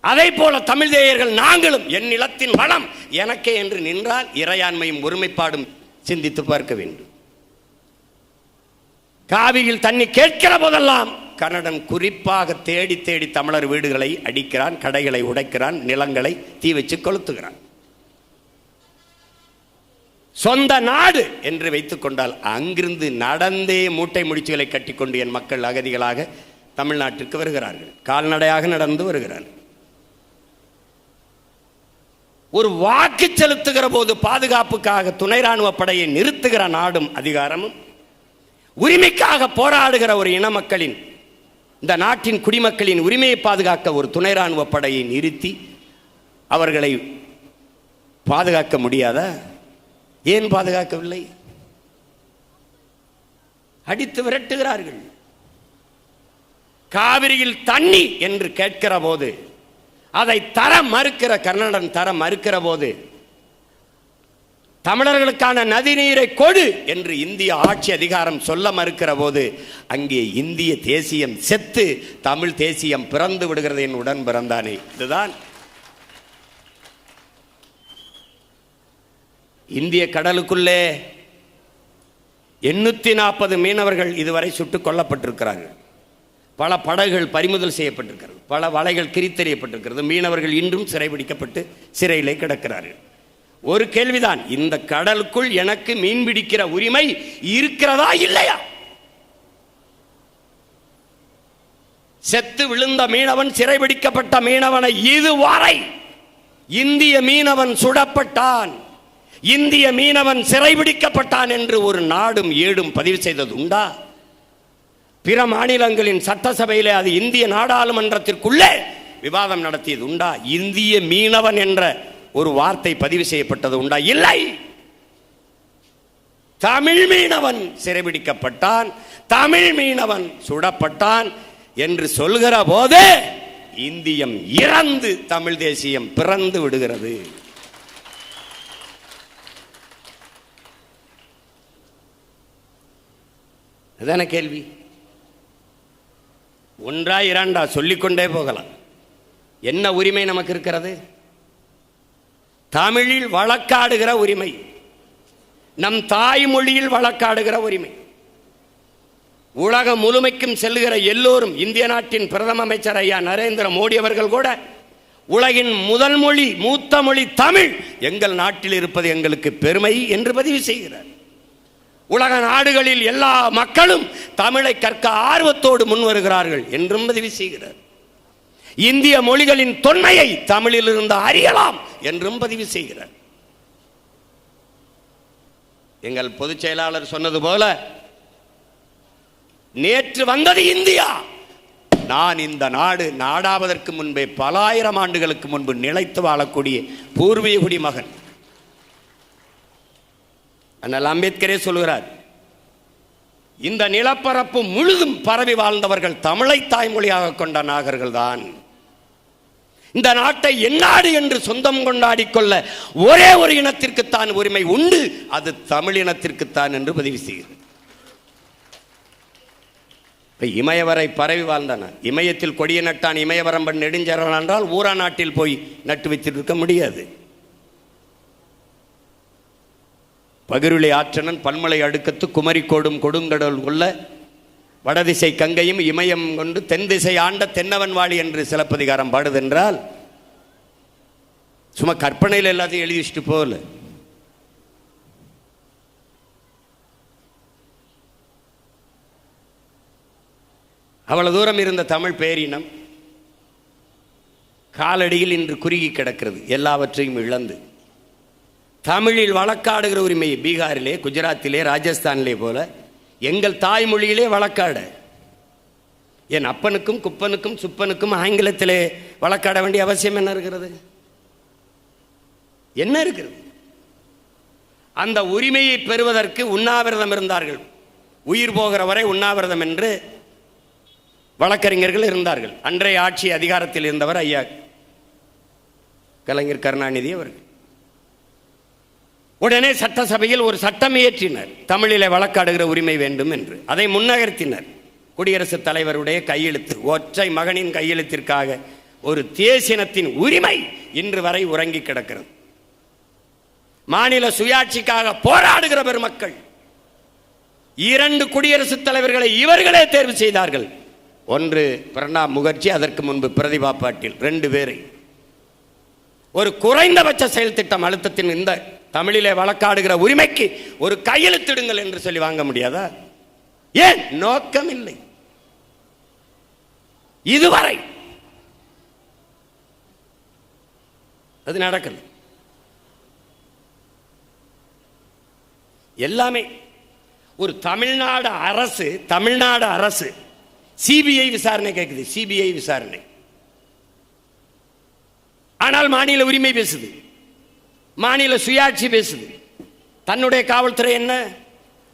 அதை போல தமிழ் தேயர்கள் நாங்களும் என் நிலத்தின் வளம் எனக்கே என்று நின்றால் இறையாண்மையும் ஒருமைப்பாடும் சிந்தித்து பார்க்க வேண்டும். காவிரியில் தண்ணி கேட்கிற போதெல்லாம் கன்னடன் குறிப்பாக தேடி தேடி தமிழர் வீடுகளை அடிக்கிறான், கடைகளை உடைக்கிறான், நிலங்களை தீ வச்சு கொளுத்துகிறான். சொந்த நாடு என்று வைத்துக் கொண்டால் அங்கிருந்து நடந்தே மூட்டை முடிச்சுகளை கட்டிக்கொண்டு என் மக்கள் அகதிகளாக தமிழ்நாட்டிற்கு வருகிறார்கள். கால்நடையாக நடந்து வருகிறார்கள். ஒரு வாக்கு செலுத்துகிற போது பாதுகாப்புக்காக துணை ராணுவ படையை நிறுத்துகிற நாடும் அதிகாரமும், உரிமைக்காக போராடுகிற ஒரு இன மக்களின், இந்த நாட்டின் குடிமக்களின் உரிமையை பாதுகாக்க ஒரு துணை ராணுவ படையை நிறுத்தி அவர்களை பாதுகாக்க முடியாதா? ஏன் பாதுகாக்கவில்லை? அடித்து விரட்டுகிறார்கள். காவிரியில் தண்ணி என்று கேட்கிற போது அதை தர மறுக்கிற கர்நாடகன் தர மறுக்கிற போது, தமிழர்களுக்கான நதிநீரை கொடு என்று இந்திய ஆட்சி அதிகாரம் சொல்ல மறுக்கிற போது, அங்கே இந்திய தேசியம் செத்து தமிழ் தேசியம் பிறந்து விடுகிறது. என் உடன் பிறந்தானே. இதுதான் இந்திய கடலுக்குள்ளே 840 மீனவர்கள் இதுவரை சுட்டுக் கொல்லப்பட்டிருக்கிறார்கள். பல படகுகள் பறிமுதல் செய்யப்பட்டிருக்கிறது, பல வலைகள் கிரித்தெறியப்பட்டிருக்கிறது. மீனவர்கள் இன்றும் சிறைபிடிக்கப்பட்டு சிறையிலே கிடக்கிறார்கள். ஒரு கேள்விதான், இந்த கடலுக்குள் எனக்கு மீன் பிடிக்கிற உரிமை இருக்கிறதா இல்லையா? செத்து விழுந்த மீனவன், சிறைபிடிக்கப்பட்ட மீனவனை இதுவரை இந்திய மீனவன் சுடப்பட்டான், இந்திய மீனவன் சிறைபிடிக்கப்பட்டான் என்று ஒரு நாடும் ஏடும் பதிவு செய்தது உண்டா? பிற மாநிலங்களின் சட்டசபையிலே அது இந்திய நாடாளுமன்றத்திற்குள்ளே விவாதம் நடத்தியது உண்டா? இந்திய மீனவன் என்ற ஒரு வார்த்தை பதிவு செய்யப்பட்டது உண்டா? இல்லை. தமிழ் மீனவன் சிறைபிடிக்கப்பட்டான், தமிழ் மீனவன் சுடப்பட்டான் என்று சொல்கிற போது இந்தியம் இறந்து தமிழ் தேசியம் பிறந்து விடுகிறது. அதான கேள்வி. ஒன்றா இரண்டா சொல்லிக்கொண்டே போகலாம். என்ன உரிமை நமக்கு இருக்கிறது? தமிழில் வழக்காடுகிற உரிமை, நம் தாய்மொழியில் வழக்காடுகிற உரிமை. உலகம் முழுமைக்கும் செல்லுகிற எல்லோரும், இந்திய நாட்டின் பிரதம அமைச்சர் ஐயா நரேந்திர மோடி அவர்கள் கூட உலகின் முதல் மொழி, மூத்த மொழி தமிழ், எங்கள் நாட்டில் இருப்பது எங்களுக்கு பெருமை என்று பதிவு செய்கிறார். உலக நாடுகளில் எல்லா மக்களும் தமிழை கற்க ஆர்வத்தோடு முன் வருகிறார்கள் என்றும் பதிவு செய்கிறார். இந்திய மொழிகளின் தொன்மையை தமிழில் இருந்து அறியலாம் என்றும் பதிவு செய்கிறார். எங்கள் பொதுச் செயலாளர் சொன்னது போல, நேற்று வந்தது இந்தியா, நான் இந்த நாடு நாடாவதற்கு முன்பே பல ஆயிரம் ஆண்டுகளுக்கு முன்பு நிலைத்து வாழக்கூடிய பூர்வீக குடிமகன். அண்ணல் அம்பேத்கரே சொல்கிறார், இந்த நிலப்பரப்பு முழுதும் பரவி வாழ்ந்தவர்கள் தமிழை தாய்மொழியாக கொண்ட நாகர்கள் தான். இந்த நாட்டை எந்நாடு என்று சொந்தம் கொண்டாடிக்கொள்ள ஒரே ஒரு இனத்திற்குத்தான் உரிமை உண்டு, அது தமிழ் இனத்திற்குத்தான் என்று பதிவு செய்கிறது. இமயவரை பரவி வாழ்ந்தன, இமயத்தில் கொடிய நட்டான் இமயவரம்பன் நெடுஞ்செறவன் என்றால் ஊரா நாட்டில் போய் நட்டு வைத்திருக்க முடியாது. பகிருளை ஆற்றனன் பன்மலை அடுக்கத்து குமரிக்கோடும் கொடுங்கடல் கொள்ள வடதிசை கங்கையும் இமயம் கொண்டு தென் திசை ஆண்ட தென்னவன் வாழி என்று சிலப்பதிகாரம் பாடுதென்றால் சும்மா கற்பனையில் எல்லாத்தையும் எழுதி வச்சுட்டு போகல. அவ்வளவு தூரம் இருந்த தமிழ் பேரினம் காலடியில் இன்று குறுகி கிடக்கிறது, எல்லாவற்றையும் இழந்து. தமிழில் வழக்காடுகிற உரிமையை பீகாரிலே, குஜராத்திலே, ராஜஸ்தானிலே போல எங்கள் தாய்மொழியிலே வழக்காட, என் அப்பனுக்கும் குப்பனுக்கும் சுப்பனுக்கும் ஆங்கிலத்திலே வழக்காட வேண்டிய அவசியம் என்ன இருக்கிறது? என்ன இருக்கிறது? அந்த உரிமையை பெறுவதற்கு உண்ணாவிரதம் இருந்தார்கள். உயிர் போகிற வரை உண்ணாவிரதம் என்று வழக்கறிஞர்கள் இருந்தார்கள். அன்றைய ஆட்சி அதிகாரத்தில் இருந்தவர் ஐயா கலைஞர் கருணாநிதி அவர்கள். உடனே சட்டசபையில் ஒரு சட்டம் இயற்றினர், தமிழிலே வழக்காடுகிற உரிமை வேண்டும் என்று. அதை முன்னகர்த்தினர். குடியரசுத் தலைவருடைய கையெழுத்து, ஒற்றை மகனின் கையெழுத்திற்காக ஒரு தேசினத்தின் உரிமை இன்று வரை உறங்கி கிடக்கிறது. மாநில சுயாட்சிக்காக போராடுகிற பெருமக்கள், 2 குடியரசுத் தலைவர்களை இவர்களே தேர்வு செய்தார்கள். ஒன்று பிரணாப் முகர்ஜி, அதற்கு முன்பு பிரதிபா பாட்டீல், 2 பேரை. ஒரு குறைந்தபட்ச செயல் திட்டம் அழுத்தத்தின் இந்த தமிழிலே வழக்காடுகிற உரிமைக்கு ஒரு கையெழுத்திடுங்கள் என்று சொல்லி வாங்க முடியாதா? ஏன்? நோக்கம் இல்லை. இதுவரை அது நடக்கல. எல்லாமே ஒரு தமிழ்நாடு அரசு சிபிஐ விசாரணை கேட்குது, சிபிஐ விசாரணை. ஆனால் மாநில உரிமை பேசுது, மாநில சுயாட்சி பேசுது. தன்னுடைய காவல்துறை என்ன,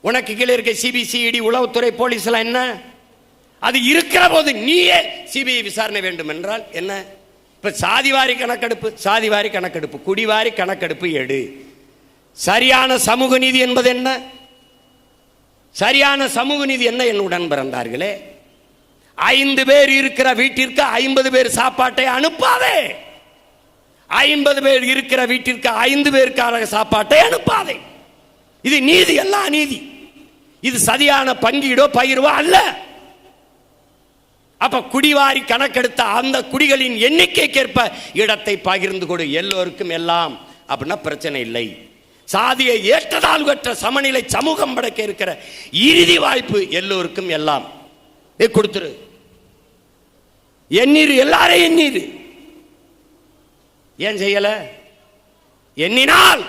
உனக்கு கீழே இருக்க சிபிசிஐடி, உளவுத்துறை, போலீஸ் எல்லாம் என்ன? அது இருக்கிற போது நீயே சிபிஐ விசாரணை வேண்டும் என்றால் என்ன? இப்ப சாதிவாரி கணக்கெடுப்பு, குடிவாரி கணக்கெடுப்பு எடு. சரியான சமூக நீதி என்பது என்ன? சரியான சமூக நீதி என்ன? என்னுடன் பிறந்தார்களே, 5 பேர் இருக்கிற வீட்டிற்கு 50 பேர் சாப்பாட்டை அனுப்பாதே. 50 பேர் இருக்கிற வீட்டிற்கு 5 பேருக்கான சாப்பாட்டை அனுப்பாதே. இது நீதி அல்ல, அநீதி. இது சரியான பங்கீடோ பகிர்வோ அல்ல. அப்ப குடிவாரி கணக்கெடுத்த அந்த குடிகளின் எண்ணிக்கைக்கேற்ப இடத்தை பகிர்ந்து கொடு, எல்லோருக்கும் எல்லாம் அப்படின்னா பிரச்சனை இல்லை. சாதியை ஏற்றதாழ்வற்ற சமநிலை சமூகம் படைக்க இருக்கிற இறுதி வாய்ப்பு எல்லோருக்கும் எல்லாம் கொடுத்துரு. எண்ணீர் எல்லாரையும் எண்ணீர். ஏன் செய்யல? எண்ணினால்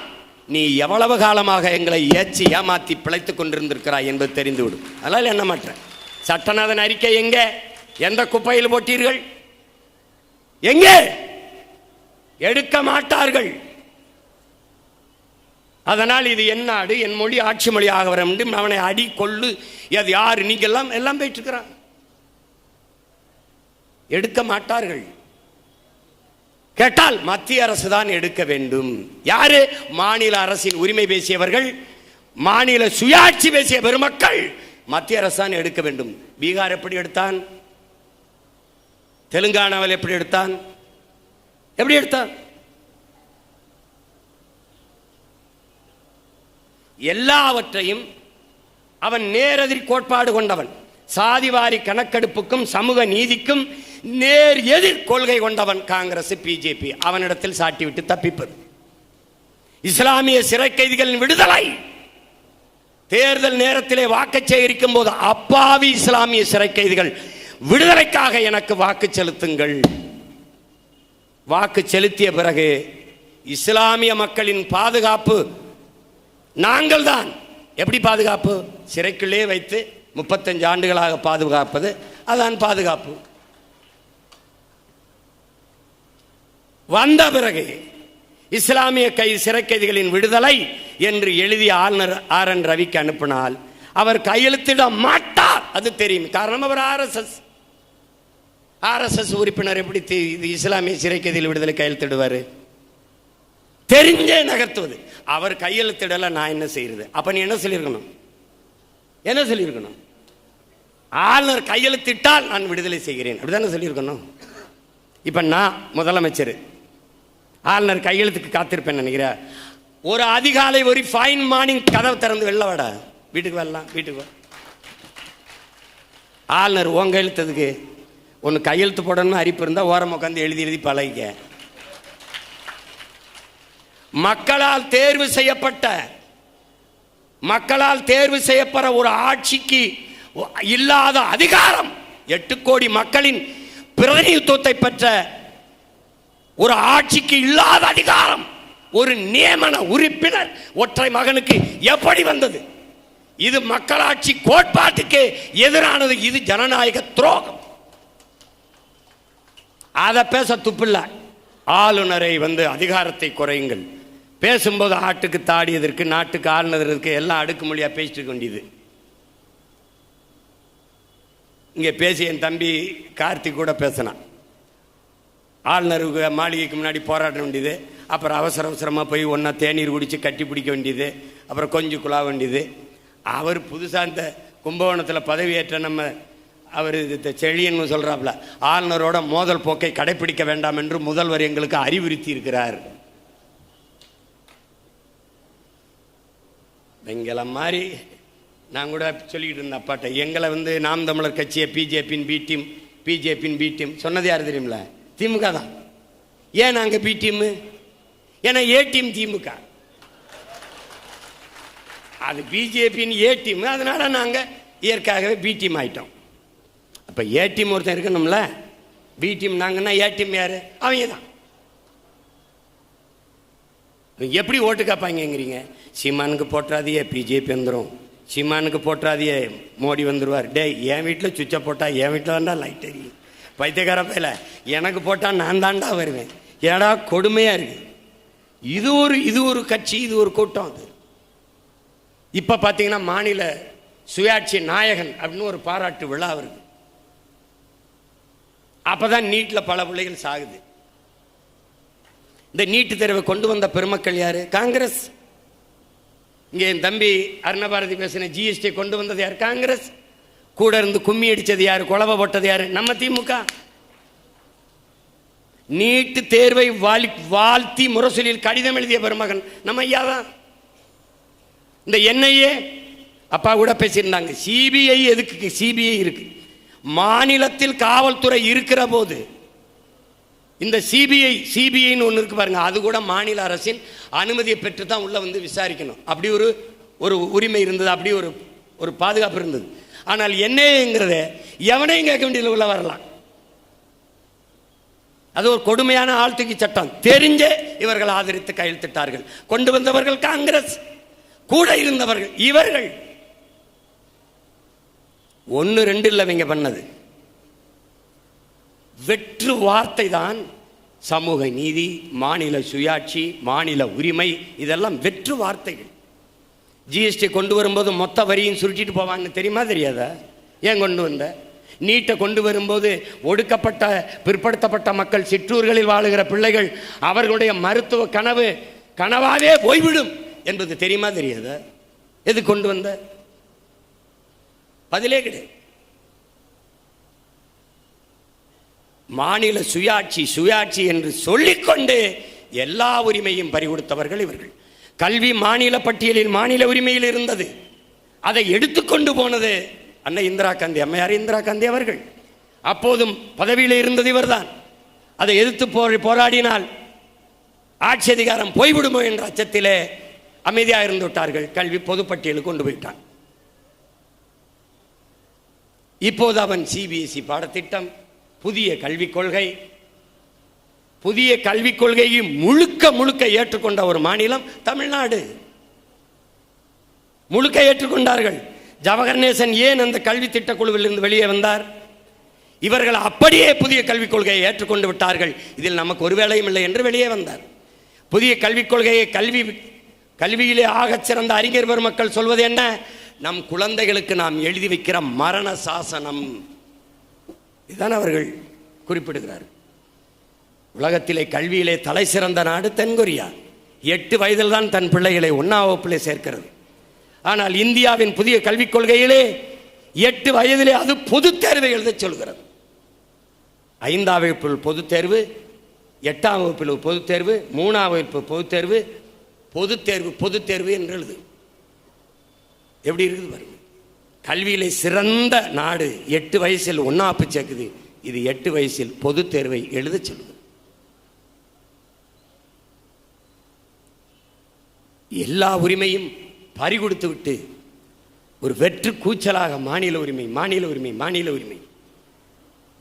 நீ எவ்வளவு காலமாக எங்களை ஏற்றி ஏமாத்தி பிழைத்துக் கொண்டிருந்திருக்கிறாய் என்பது தெரிந்துவிடும். அதனால் என்ன மாட்டேன். சட்டநாதன் அறிக்கை எங்கே? எந்த குப்பையில் போட்டீர்கள்? எங்கே? எடுக்க மாட்டார்கள். அதனால் இது என் நாடு, என் மொழி ஆட்சி மொழி ஆக வர வேண்டும். அவனை அடி கொள்ளு அது யாரு நீங்க எல்லாம் போயிட்டு இருக்கிறான். எடுக்க மாட்டார்கள். கேட்டால் மத்திய அரசு தான் எடுக்க வேண்டும். யாரு? மாநில அரசின் உரிமை பேசியவர்கள், மாநில சுயாட்சி பேசிய பெருமக்கள் மத்திய அரசு தான் எடுக்க வேண்டும். பீகார் எப்படி எடுத்தான்? தெலுங்கானாவில் எப்படி எடுத்தான்? எப்படி எடுத்தான்? எல்லாவற்றையும் அவன் நேரெதிர் கோட்பாடு கொண்டவன். சாதிவாரி கணக்கெடுப்புக்கும் சமூக நீதிக்கும் நேர் எதிர் கொள்கை கொண்டவன் காங்கிரஸ், பிஜேபி. அவனிடத்தில் சாட்டிவிட்டு தப்பிப்பது. இஸ்லாமிய சிறை கைதிகளின் விடுதலை. தேர்தல் நேரத்திலே வாக்கு சேகரிக்கும் போது அப்பாவி இஸ்லாமிய சிறை கைதிகள் விடுதலைக்காக எனக்கு வாக்கு செலுத்துங்கள். வாக்கு செலுத்திய பிறகு இஸ்லாமிய மக்களின் பாதுகாப்பு நாங்கள் தான். எப்படி பாதுகாப்பு? சிறைக்குள்ளே வைத்து 35 ஆண்டுகளாக பாதுகாப்பது, அதான் பாதுகாப்பு. வந்த பிறகு இஸ்லாமிய சிறை கைதிகளின் விடுதலை என்று எழுதிய ஆளுநர் RN ரவிக்கு அனுப்பினால் அவர் கையெழுத்திட மாட்டார். அது தெரியும். காரணம், அவர் ஆர்எஸ்எஸ் உறுப்பினர். எப்படி இது இஸ்லாமிய சிறை கைதிகள் விடுதலை கையெழுத்திடுவார்? தெரிஞ்சே நகர்த்துவது. அவர் கையெழுத்திடல, நான் என்ன செய்யறது? அப்ப நீ என்ன சொல்லியிருக்கணும்? என்ன சொல்லியிருக்கணும்? ஆளுநர் கையெழுத்திட்டால் நான் விடுதலை செய்கிறேன், அப்படிதானே சொல்லியிருக்கணும். இப்ப நான் முதலமைச்சர், ஆளுநர் கையெழுத்துக்கு காத்திருப்பேன் நினைக்கிறேன். ஒரு அதிகாலை ஒரு ஃபைன் மார்னிங் கதவை திறந்து வெளில வாடா, வீட்டுக்கு வரலாம், வீட்டுக்கு வா. ஆளுநர் உன் கையெழுத்ததுக்கு ஒன்று கையெழுத்து போடணும்னு அரிப்பு இருந்தால் ஓரம் உட்காந்து எழுதி எழுதி பழகிக்க. மக்களால் தேர்வு செய்யப்பட்ட ஒரு ஆட்சிக்கு இல்லாத அதிகாரம், 8 கோடி மக்களின் பிரதிநிதித்துவத்தை பெற்ற ஒரு ஆட்சிக்கு இல்லாத அதிகாரம் ஒரு நியமன உறுப்பினர் ஒற்றை மகனுக்கு எப்படி வந்தது? இது மக்களாட்சி கோட்பாட்டுக்கு எதிரானது. இது ஜனநாயக துரோகம். அதை பேச துப்பில்ல. ஆளுநரை அதிகாரத்தை குறையுங்கள். பேசும்போது ஆட்டுக்கு தாடியதற்கு, நாட்டுக்கு ஆளுநருக்கு எல்லாம் அடுக்குமொழியா பேசிட்டு வேண்டியது. இங்க பேசி என் தம்பி கார்த்திக் கூட பேசினான். ஆளுநருக்கு மாளிகைக்கு முன்னாடி போராட வேண்டியது, அப்புறம் அவசரமாக போய் ஒன்றா தேநீர் குடித்து கட்டி பிடிக்க வேண்டியது, அப்புறம் கொஞ்சம் குழா வேண்டியது. அவர் புதுசாக இந்த கும்பகோணத்தில் பதவியேற்ற அவர் செழியன்னு சொல்கிறாப்புல, ஆளுநரோட மோதல் போக்கை கடைபிடிக்க வேண்டாம் என்று முதல்வர் எங்களுக்கு அறிவுறுத்தி இருக்கிறார். எங்களை மாதிரி நான் கூட சொல்லிக்கிட்டு இருந்தேன் அப்பாட்ட, எங்களை நாம் தமிழர் கட்சியை பிஜேபியின் பி டீம் சொன்னது யார் தெரியுமில்ல? திமுக தான். ஏன் நாங்கள் பி டீம்? ஏன்னா ஏ டீம் திமுக, அது பிஜேபியின் ஏ டீம். அதனால நாங்கள் இயற்கையாகவே பி டீம் ஆயிட்டோம். அப்போ ஏ டீம் ஒருத்தன் இருக்கணும்ல, பி டீம் நாங்கன்னா ஏ டீம் யாரு? அவங்க தான். எப்படி ஓட்டு காப்பாங்கிறீங்க? சீமானுக்கு போட்டுறாதியே பிஜேபி வந்துடும், சீமானுக்கு போட்டுறாதியே மோடி வந்துடுவார். டே, என் வீட்டில் சுவிட்சை போட்டால் என் வீட்டில் தான்டா லைட் எரியும். பைத்தியக்கார பையில எனக்கு போட்டால் நான் தாண்டா வருவேன். ஏடா கொடுமையாக இருக்கு. இது ஒரு கட்சி, இது ஒரு கூட்டம். அது இப்போ பார்த்தீங்கன்னா மாநில சுயாட்சி நாயகன் அப்படின்னு ஒரு பாராட்டு விழா வருது. அப்போதான் நீட்டில் பல பிள்ளைகள் சாகுது. இந்த நீட்டு தேர்வை கொண்டு வந்த பெருமக்கள் யாரு? காங்கிரஸ். இங்கே என் தம்பி அருணபாரதி பேசின ஜிஎஸ்டி கொண்டு வந்தது யார்? காங்கிரஸ். கூட இருந்து கும்மி அடிச்சது யாரு? குழவை போட்டது யாரு? நம்ம திமுக. நீட்டு தேர்வை வாழ்த்தி முரசொலியில் கடிதம் எழுதிய பெருமகன் நம்ம ஐயா தான். இந்த என்ஐஏ அப்பா கூட பேசியிருந்தாங்க. சிபிஐ எதுக்கு? சிபிஐ இருக்கு. மாநிலத்தில் காவல்துறை இருக்கிற போது இந்த சிபிஐன்னு ஒன்று இருக்கு பாருங்க, அது கூட மாநில அரசின் அனுமதியை பெற்று தான் உள்ள வந்து விசாரிக்கணும். அப்படி ஒரு உரிமை இருந்தது, அப்படி ஒரு பாதுகாப்பு இருந்தது. ஆனால் என்னங்கிறத எவனையும் கேட்க வேண்டியது உள்ள வரலாம். அது ஒரு கொடுமையான ஆழ்த்துக்கி சட்டம். தெரிஞ்சே இவர்கள் ஆதரித்து கையெழுத்திட்டார்கள். கொண்டு வந்தவர்கள் காங்கிரஸ், கூட இருந்தவர்கள் இவர்கள். 1-2 இல்லை இவங்க பண்ணது. வெற்று வார்த்தை தான் சமூக நீதி, மாநில சுயாட்சி, மாநில உரிமை, இதெல்லாம் வெற்று வார்த்தைகள். ஜிஎஸ்டி கொண்டு வரும்போது மொத்த வரியும் சுருட்டிட்டு போவான்னு தெரியுமா தெரியாதா? ஏன் கொண்டு வந்த? நீட்டை கொண்டு வரும்போது ஒடுக்கப்பட்ட பிற்படுத்தப்பட்ட மக்கள், சிற்றூர்களில் வாழுகிற பிள்ளைகள், அவர்களுடைய மருத்துவ கனவாவே போய்விடும் என்பது தெரியுமா தெரியாதா? எது கொண்டு வந்த? பதிலே கிடையாது. மாநில சுயாட்சி என்று சொல்லிக்கொண்டு எல்லா உரிமையும் பறிகொடுத்தவர்கள் இவர்கள். கல்வி மாநில பட்டியலில் மாநில உரிமையில் இருந்தது. அதை எடுத்துக்கொண்டு போனது அன்னை இந்திரா காந்தி, அம்மையார் இந்திரா காந்தி அவர்கள். அப்போதும் பதவியில் இருந்தது இவர்தான். அதை எதிர்த்து போராடினால் ஆட்சி அதிகாரம் போய்விடுமோ என்ற அச்சத்திலே அமைதியாக இருந்து விட்டார்கள். கல்வி பொதுப்பட்டியலுக்கு கொண்டு போயிட்டான். இப்போது அவன் சிபிஎஸ்இ பாடத்திட்டம், புதிய கல்விக் கொள்கையை முழுக்க ஏற்றுக்கொண்ட ஒரு மாநிலம் தமிழ்நாடு. முழுக்க ஏற்றுக்கொண்டார்கள். ஜவஹர்நேசன் ஏன் அந்த கல்வி திட்டக்குழுவில் இருந்து வெளியே வந்தார்? இவர்கள் அப்படியே புதிய கல்விக் கொள்கையை ஏற்றுக்கொண்டு விட்டார்கள். இதில் நமக்கு ஒரு வேலையும் இல்லை என்று வெளியே வந்தார். புதிய கல்விக் கொள்கையை கல்வியிலே ஆகச் சிறந்த அறிஞர் பெருமக்கள் சொல்வது என்ன? நம் குழந்தைகளுக்கு நாம் எழுதி வைக்கிற மரண சாசனம். இதுதான் அவர்கள் குறிப்பிடுகிறார். உலகத்திலே கல்வியிலே தலை சிறந்த நாடு தென்கொரியா. 8 வயதில் தான் தன் பிள்ளைகளை 1ஆம் வகுப்பிலே சேர்க்கிறது. ஆனால் இந்தியாவின் புதிய கல்விக் கொள்கையிலே 8 வயதிலே அது பொதுத் தேர்வை எழுத சொல்கிறது. 5ஆம் வகுப்பில் பொதுத் தேர்வு, 8ஆம் வகுப்பில் பொதுத் தேர்வு, 3ஆம் வகுப்பு பொதுத் தேர்வு என்று எழுது. எப்படி இருக்குது பாருங்க. கல்வியிலே சிறந்த நாடு 8 வயசில் 1ஆம் வகுப்பு சேர்க்குது. இது 8 வயசில் பொதுத் தேர்வை எழுத சொல்லுது. எல்லா உரிமையும் பறிகொடுத்து விட்டு ஒரு வெற்று கூச்சலாக மாநில உரிமை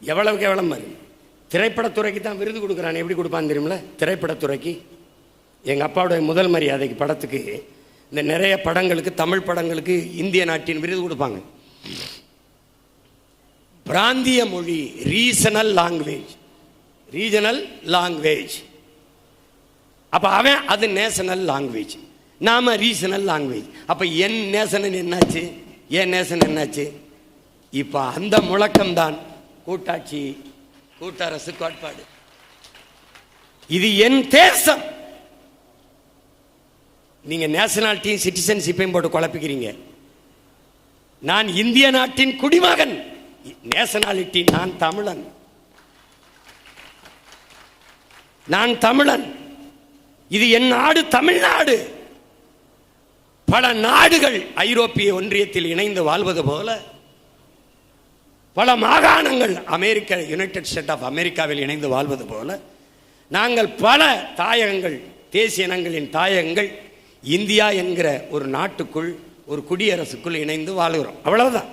எவ்வளவுக்கு எவ்வளவு மாதிரி. திரைப்படத்துறைக்கு தான் விருது கொடுக்குறான். எப்படி கொடுப்பான்னு தெரியுமில்ல? திரைப்படத்துறைக்கு எங்கள் அப்பாவுடைய முதல் மரியாதைக்கு படத்துக்கு, இந்த நிறைய படங்களுக்கு, தமிழ் படங்களுக்கு இந்திய நாட்டின் விருது கொடுப்பாங்க. பிராந்திய மொழி, ரீஜனல் லாங்குவேஜ். அப்போ அவன் அது நேஷனல் லாங்குவேஜ், நாம ரீஜனல் லாங்குவேஜ். அப்போ என் நேஷனல் என்னாச்சு, என் நேஷன் என்னாச்சு? இப்போ அந்த முழக்கம்தான் கூட்டரசு கோட்பாடு. இது என் தேசம். நீங்க நேஷனாலிட்டியும் சிட்டிசன்ஷிப்பையும் போட்டு குழப்பிக்கிறீங்க. நான் இந்திய நாட்டின் குடிமகன். நேஷனாலிட்டி, நான் தமிழன். இது என் நாடு, தமிழ்நாடு. பல நாடுகள் ஐரோப்பிய ஒன்றியத்தில் இணைந்து வாழ்வது போல, பல மாகாணங்கள் யுனைடெட் ஸ்டேட் ஆஃப் அமெரிக்காவில் இணைந்து வாழ்வது போல, நாங்கள் பல தாயகங்கள், தேசிய இனங்களின் தாயகங்கள் இந்தியா என்கிற ஒரு நாட்டுக்குள், ஒரு குடியரசுக்குள் இணைந்து வாழ்கிறோம். அவ்வளவுதான்.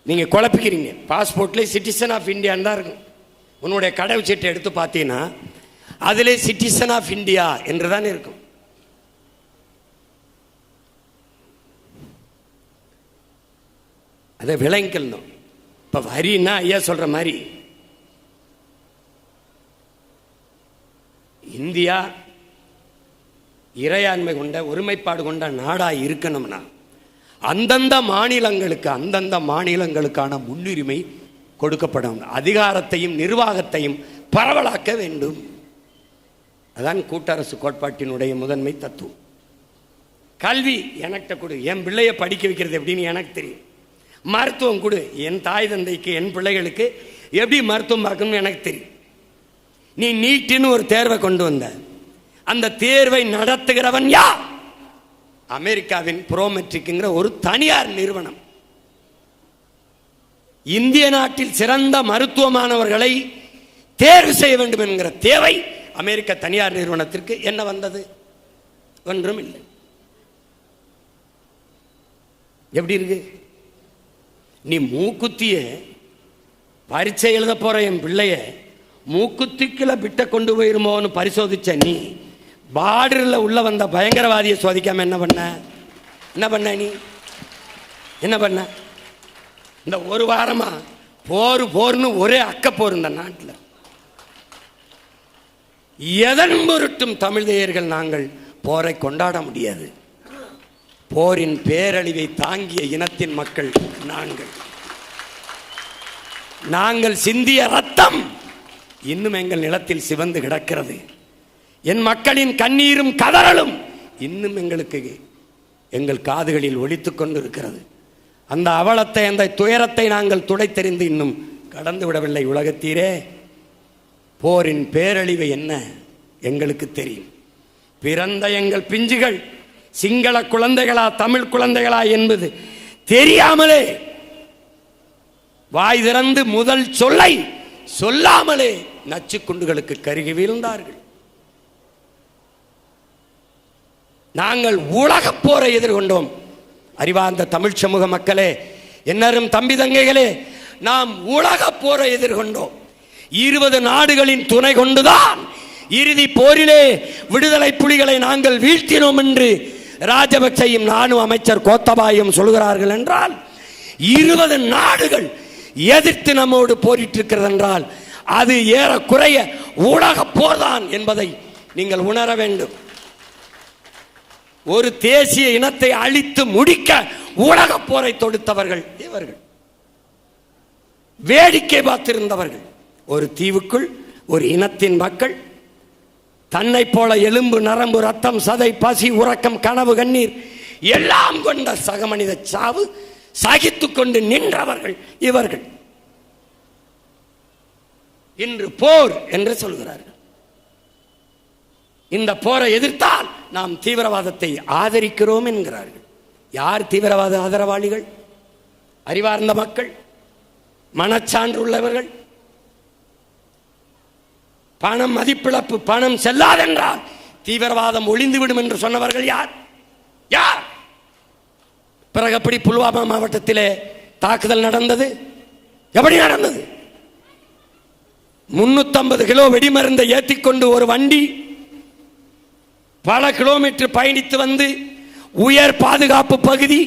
நீங்க குழப்பிக்கிறீங்க. பாஸ்போர்ட்ல சிட்டிசன் ஆஃப் இந்தியான்னு தான் இருக்கும். உன்னுடைய கடவுச்சீட்டை எடுத்து பார்த்தீங்கன்னா அதிலே சிட்டிசன் ஆஃப் இந்தியா என்று தான் இருக்கும். அதை விளங்கிக்கணும். இப்ப வரின்னா ஐயா சொல்ற மாதிரி இந்தியா இறையாண்மை கொண்ட, ஒருமைப்பாடு கொண்ட நாடா இருக்கணும்னா அந்தந்த மாநிலங்களுக்கான முன்னுரிமை கொடுக்கப்படும். அதிகாரத்தையும் நிர்வாகத்தையும் பரவலாக்க வேண்டும். அதான் கூட்டரசு கோட்பாட்டினுடைய முதன்மை தத்துவம். கல்வி எனக்கிட்ட கொடு, என் பிள்ளைய படிக்க வைக்கிறது எப்படின்னு எனக்கு தெரியும். மருத்துவம் கொடு, என் தாய் தந்தைக்கு, என் பிள்ளைகளுக்கு எப்படி மருத்துவம் பார்க்கணும்னு எனக்கு தெரியும். நீ நீட்டுன்னு ஒரு தேர்வை கொண்டு வந்த, அந்த தேர்வை நடத்துகிறவன் யார்? அமெரிக்காவின் புரோமெட்ரிக்ங்கிற ஒரு தனியார் நிறுவனம். இந்திய நாட்டில் சிறந்த மருத்துவ மாணவர்களை தேர்வு செய்ய வேண்டும் என்கிற தேவை அமெரிக்க தனியார் நிறுவனத்திற்கு என்ன வந்தது? ஒன்றும் இல்லை. எப்படி இருக்கு? நீ மூக்குத்திய பரீட்சை எழுத போற என் பிள்ளைய மூக்குத்திக்குள்ள பிட்ட கொண்டு போயிருமோன்னு பரிசோதிச்ச நீ பார்டரில் உள்ள வந்த பயங்கரவாதியை சோதிக்காம என்ன பண்ண? நீ என்ன பண்ண? இந்த ஒரு வாரமா போர்னு ஒரே அக்கப்போர் இந்த நாட்டில். எதன் பொருட்டும் தமிழ் தேயர்கள் நாங்கள் போரை கொண்டாட முடியாது. போரின் பேரழிவை தாங்கிய இனத்தின் மக்கள் நாங்கள் சிந்திய ரத்தம் இன்னும் எங்கள் நிலத்தில் சிவந்து கிடக்கிறது. என் மக்களின் கண்ணீரும் கதறலும் இன்னும் எங்கள் காதுகளில் ஒலித்துக் கொண்டிருக்கிறது. அந்த அவலத்தை, அந்த துயரத்தை நாங்கள் துடைத்தெறிந்து இன்னும் கடந்து விடவில்லை. உலகத்தீரே, போரின் பேரழிவு என்ன எங்களுக்கு தெரியும். பிறந்த எங்கள் பிஞ்சுகள் சிங்கள குழந்தைகளா தமிழ் குழந்தைகளா என்பது தெரியாமலே, வாய் திறந்து முதல் சொல்லை சொல்லாமலே நச்சு குண்டுகளுக்கு கருகி வீழ்ந்தார்கள். நாங்கள் உலகப் போரை எதிர்கொண்டோம். அறிவார்ந்த தமிழ் சமூக மக்களே, என்னரும் தம்பி தங்கைகளே, நாம் உலகப் போரை எதிர்கொண்டோம். 20 நாடுகளின் துணை கொண்டுதான் இறுதி போரிலே விடுதலை புலிகளை நாங்கள் வீழ்த்தினோம் என்று ராஜபக்சையும் நானும் அமைச்சர் கோத்தபாயும் சொல்கிறார்கள் என்றால், 20 நாடுகள் எதிர்த்து நம்மோடு போரிட்டு இருக்கிறது என்றால் அது ஏறக்குறைய உலக போர்தான் என்பதை நீங்கள் உணர வேண்டும். ஒரு தேசிய இனத்தை அழித்து முடிக்க உலக போரை தொடுத்தவர்கள் இவர்கள். வேடிக்கை பார்த்திருந்தவர்கள். ஒரு தீவுக்குள் ஒரு இனத்தின் மக்கள் தன்னை போல எலும்பு நரம்பு ரத்தம் சதை பசி உறக்கம் கனவு கண்ணீர் எல்லாம் கொண்ட சக மனித சாவு சகித்துக் கொண்டு நின்றவர்கள் இவர்கள். இன்று போர் என்று சொல்கிறார்கள். இந்த போரை எதிர்த்தால் நாம் தீவிரவாதத்தை ஆதரிக்கிறோம் என்கிறார்கள். யார் தீவிரவாத ஆதரவாளிகள்? அறிவார்ந்த மக்கள், மனச்சான்று உள்ளவர்கள். பணம் மதிப்பிழப்பு, பணம் செல்லாதென்றால் தீவிரவாதம் ஒளிந்துவிடும் என்று சொன்னவர்கள் யார்? யார்? பிறகு எப்படி புல்வாமா மாவட்டத்திலே தாக்குதல் நடந்தது? எப்படி நடந்தது? 350 கிலோ வெடிமருந்தை ஏற்றிக்கொண்டு ஒரு வண்டி பல கிலோமீட்டர் பயணித்து வந்து உயர் பாதுகாப்பு பகுதி